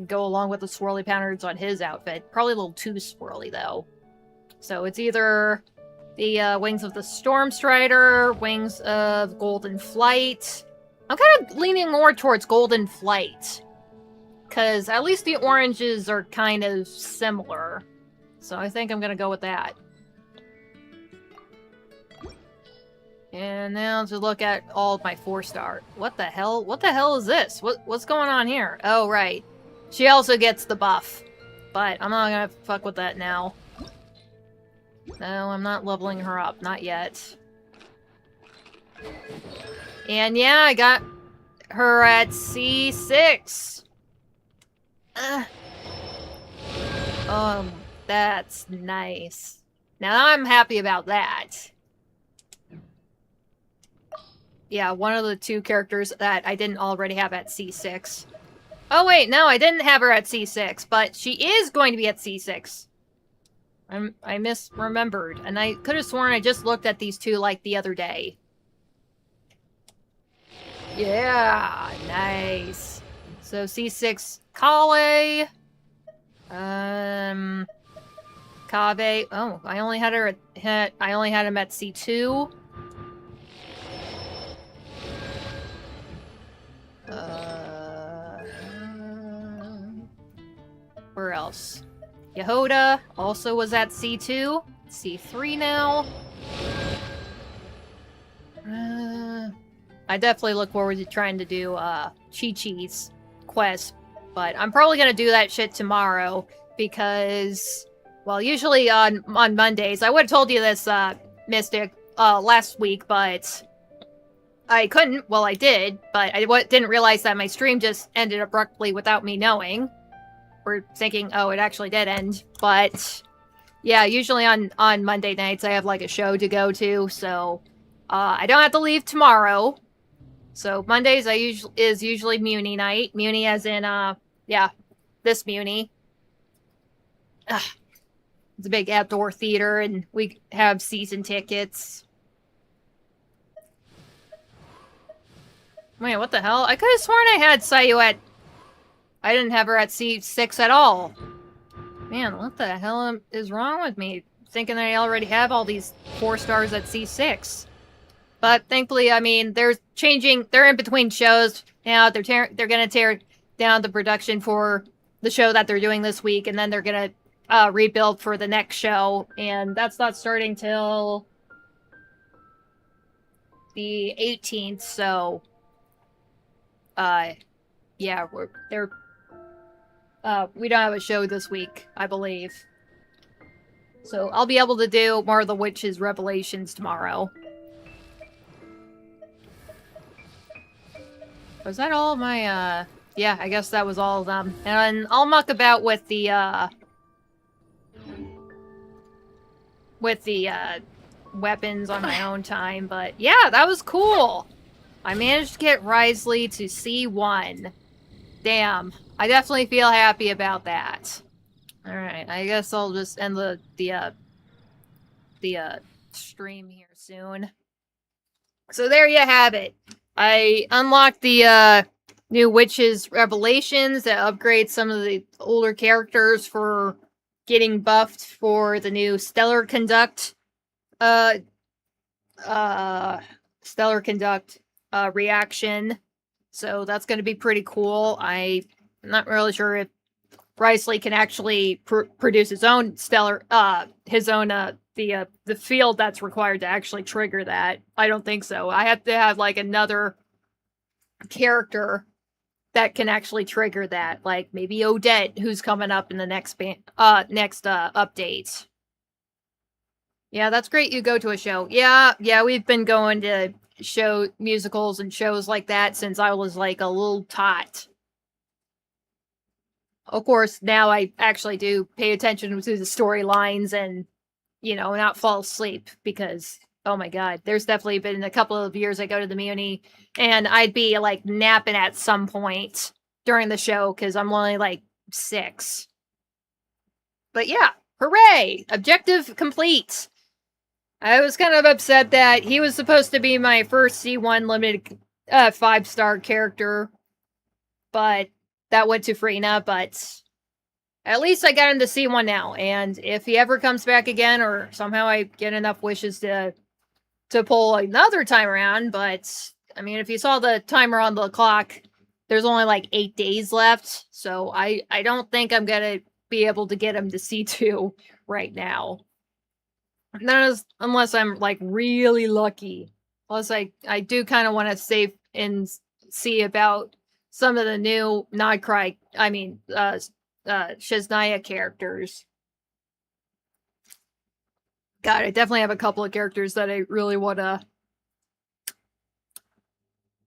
go along with the swirly patterns on his outfit. Probably a little too swirly, though. So it's either the Wings of the Stormstrider, Wings of Golden Flight. I'm kind of leaning more towards Golden Flight. Because at least the oranges are kind of similar. So I think I'm going to go with that. And now to look at all of my 4-star. What the hell? What the hell is this? What's going on here? Oh, right. She also gets the buff. But I'm not gonna fuck with that now. No, I'm not leveling her up. Not yet. And yeah, I got her at C6. That's nice. Now I'm happy about that. Yeah, one of the 2 characters that I didn't already have at C6. Oh wait, no, I didn't have her at C6, but she is going to be at C6. I misremembered, and I could have sworn I just looked at these 2 like the other day. Yeah, nice. So C6 Kaveh. Kaveh. Oh, I only had her at I only had him at C2. Where else? Yehoda also was at C2. C3 now. I definitely look forward to trying to do Chi-Chi's quest, but I'm probably gonna do that shit tomorrow because, well, usually on Mondays, I would have told you this, Mystic, last week, but I couldn't. Well, I did, but I didn't realize that my stream just ended abruptly without me knowing. Or thinking, oh, it actually did end. But yeah, usually on Monday nights I have like a show to go to, so I don't have to leave tomorrow. So Mondays is usually Muni night. Muni as in yeah, this Muni. It's a big outdoor theater and we have season tickets. Wait, what the hell? I could have sworn I had Sayu at... I didn't have her at C6 at all. Man, what the hell is wrong with me? Thinking I already have all these 4 stars at C6. But thankfully, I mean, they're in between shows. Now they're gonna tear down the production for the show that they're doing this week, and then they're gonna rebuild for the next show. And that's not starting till the 18th, so... yeah, we don't have a show this week, I believe. So I'll be able to do more of the Witch's Revelations tomorrow. Was that all of my, yeah, I guess that was all of them. And I'll muck about with the weapons on my own time, but yeah, that was cool! I managed to get Wriothesley to C1. Damn. I definitely feel happy about that. Alright, I guess I'll just end the stream here soon. So there you have it. I unlocked the new Witch's Revelations that upgrades some of the older characters for getting buffed for the new Stellar Conduct reaction. So that's going to be pretty cool. I'm not really sure if Wriothesley can actually produce his own stellar, the field that's required to actually trigger that. I don't think so. I have to have like another character that can actually trigger that, like maybe Odette, who's coming up in the next update. Yeah, that's great. You go to a show. Yeah, we've been going to musicals and shows like that since I was like a little tot. Of course, now I actually do pay attention to the storylines and, you know, not fall asleep because, oh my god, there's definitely been a couple of years I go to the Muni and I'd be like napping at some point during the show because I'm only like 6. But yeah, hooray! Objective complete! I was kind of upset that he was supposed to be my first C1 limited 5-star character, but that went to Frina, but at least I got him to see one now. And if he ever comes back again, or somehow I get enough wishes to pull another time around, but I mean, if you saw the timer on the clock, there's only like 8 days left, so I don't think I'm gonna be able to get him to C2 right now. That is, unless I'm like really lucky. Plus, I do kind of want to save and see about some of the new Shiznaya characters. God, I definitely have a couple of characters that I really want to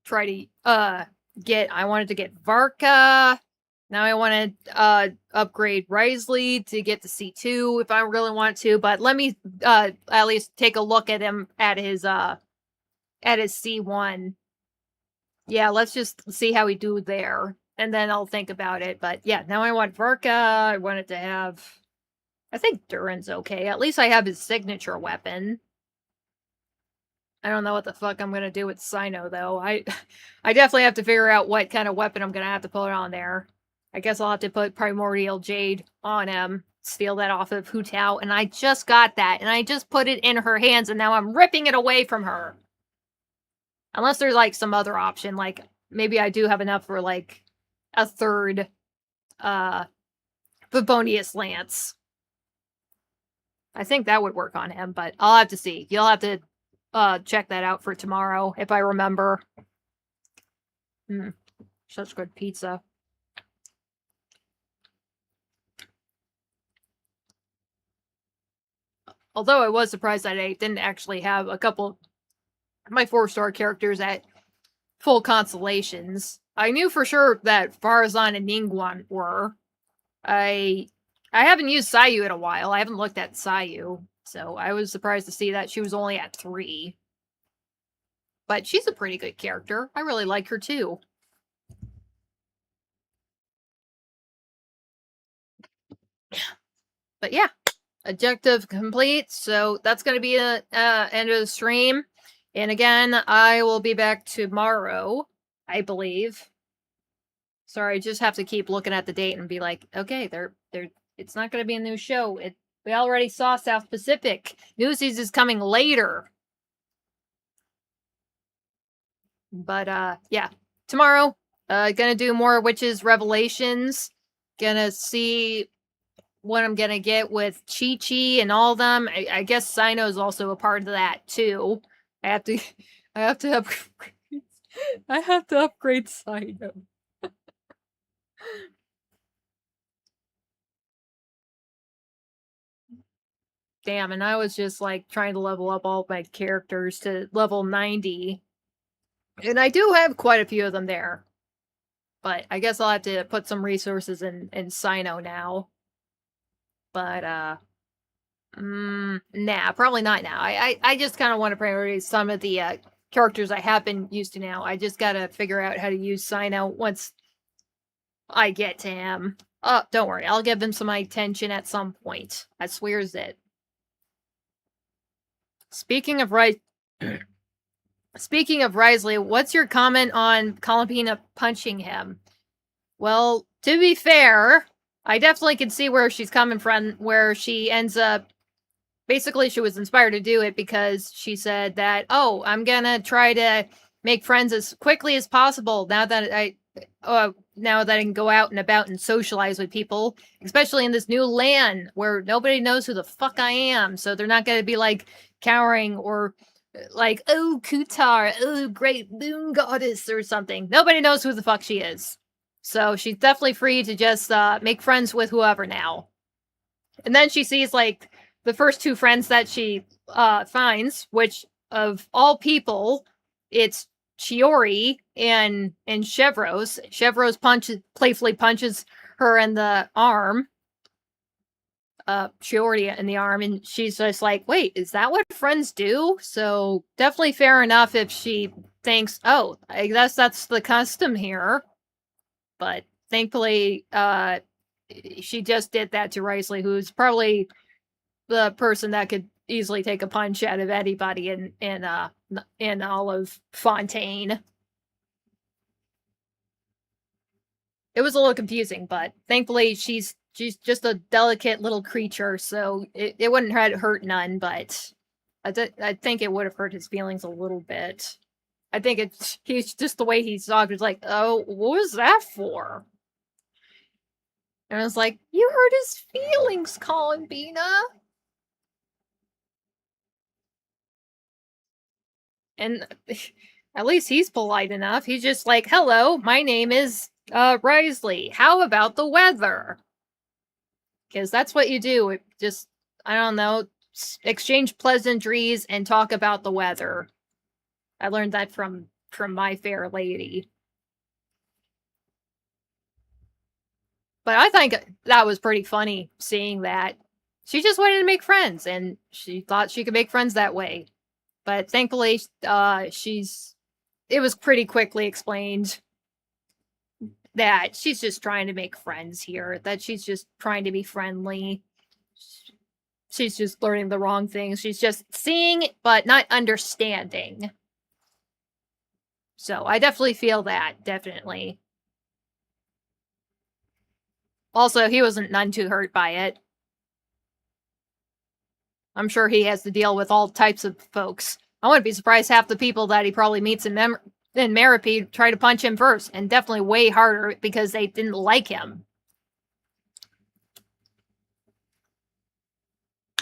try to get. I wanted to get Varka. Now I want to upgrade Wriothesley to get to C2 if I really want to. But let me at least take a look at him at his C1. Yeah, let's just see how we do there, and then I'll think about it. But yeah, now I want Varka. I wanted to have. I think Durin's okay. At least I have his signature weapon. I don't know what the fuck I'm gonna do with Sino though. I definitely have to figure out what kind of weapon I'm gonna have to put on there. I guess I'll have to put Primordial Jade on him. Steal that off of Hu Tao, and I just got that, and I just put it in her hands, and now I'm ripping it away from her. Unless there's like some other option, like maybe I do have enough for like a third Favonius Lance. I think that would work on him, but I'll have to see. You'll have to check that out for tomorrow, if I remember. Such good pizza. Although I was surprised that I didn't actually have a couple of my 4-star characters at full Constellations. I knew for sure that Farazan and Ningguang were. I haven't used Sayu in a while. I haven't looked at Sayu, so I was surprised to see that she was only at 3. But she's a pretty good character. I really like her too. But yeah, objective complete. So that's going to be the end of the stream. And again, I will be back tomorrow, I believe. Sorry, I just have to keep looking at the date and be like, okay, it's not going to be a new show. We already saw South Pacific. Newsies is coming later. But yeah, tomorrow, gonna do more Witches Revelations. Gonna see what I'm gonna get with Chi-Chi and all of them. I guess Sino is also a part of that too. I have to upgrade. I have to upgrade Sino. Damn, and I was just like trying to level up all my characters to level 90. And I do have quite a few of them there. But I guess I'll have to put some resources in Sino now. But nah, probably not now. I just kind of want to prioritize some of the characters I have been used to now. I just gotta figure out how to use Sino once I get to him. Oh, don't worry. I'll give him some attention at some point. I swears it. Speaking of Wriothesley, what's your comment on Columbina punching him? Well, to be fair, I definitely can see where she's coming from, where she ends up... Basically, she was inspired to do it because she said that, oh, I'm gonna try to make friends as quickly as possible now that I can go out and about and socialize with people, especially in this new land where nobody knows who the fuck I am, so they're not gonna be, like, cowering or... like, oh, Kutar, oh, great moon goddess or something. Nobody knows who the fuck she is. So she's definitely free to just make friends with whoever now. And then she sees, like, the first 2 friends that she finds, which, of all people, it's Chiori and Chevros. Chevros playfully punches her in the arm. Chiori in the arm, and she's just like, wait, is that what friends do? So definitely fair enough if she thinks, oh, I guess that's the custom here. But thankfully, she just did that to Wriothesley, who's probably the person that could easily take a punch out of anybody in all of Fontaine. it was a little confusing, but thankfully she's just a delicate little creature, so it wouldn't hurt none, but I think it would have hurt his feelings a little bit. I think he's just the way he's talking. It's like, oh, what was that for? And I was like, you hurt his feelings, Colin Bina. And at least he's polite enough. He's just like, hello, my name is Wriothesley. How about the weather? Because that's what you do. It just, I don't know, exchange pleasantries and talk about the weather. I learned that from My Fair Lady. But I think that was pretty funny, seeing that. She just wanted to make friends, and she thought she could make friends that way. But thankfully, it was pretty quickly explained that she's just trying to make friends here, that she's just trying to be friendly. She's just learning the wrong things. She's just seeing, but not understanding. So I definitely feel that, definitely. Also, he wasn't none too hurt by it. I'm sure he has to deal with all types of folks. I wouldn't be surprised half the people that he probably meets in Meripede try to punch him first, and definitely way harder because they didn't like him.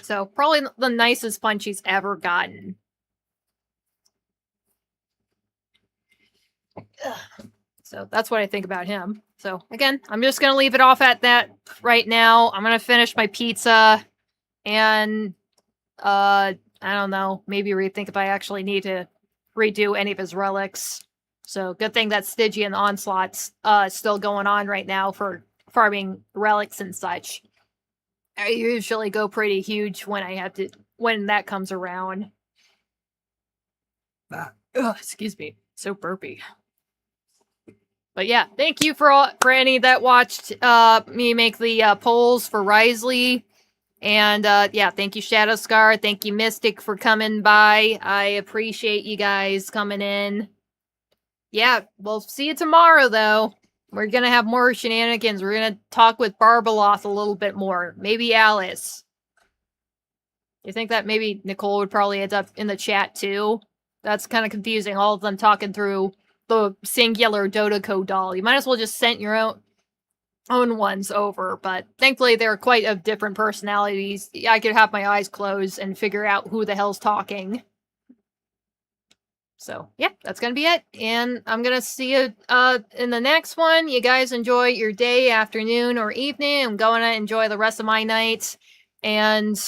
So, probably the nicest punch he's ever gotten. So, that's what I think about him. So, again, I'm just going to leave it off at that right now. I'm going to finish my pizza, and, I don't know, maybe rethink if I actually need to redo any of his relics. So, good thing that Stygian and Onslaught's still going on right now for farming relics and such. I usually go pretty huge when that comes around. Excuse me, so burpy. But yeah, thank you for any that watched me make the polls for Wriothesley. And yeah, thank you Shadowscar, thank you Mystic for coming by. I appreciate you guys coming in. Yeah, we'll see you tomorrow though. We're gonna have more shenanigans. We're gonna talk with Barbaloth a little bit more. Maybe Alice. You think that maybe Nicole would probably end up in the chat too? That's kind of confusing, all of them talking through the singular Dodoko doll. You might as well just send your own ones over, but thankfully they're quite of different personalities. I could have my eyes closed and figure out who the hell's talking. So, yeah, that's gonna be it. And I'm gonna see you in the next one. You guys enjoy your day, afternoon, or evening. I'm going to enjoy the rest of my night. And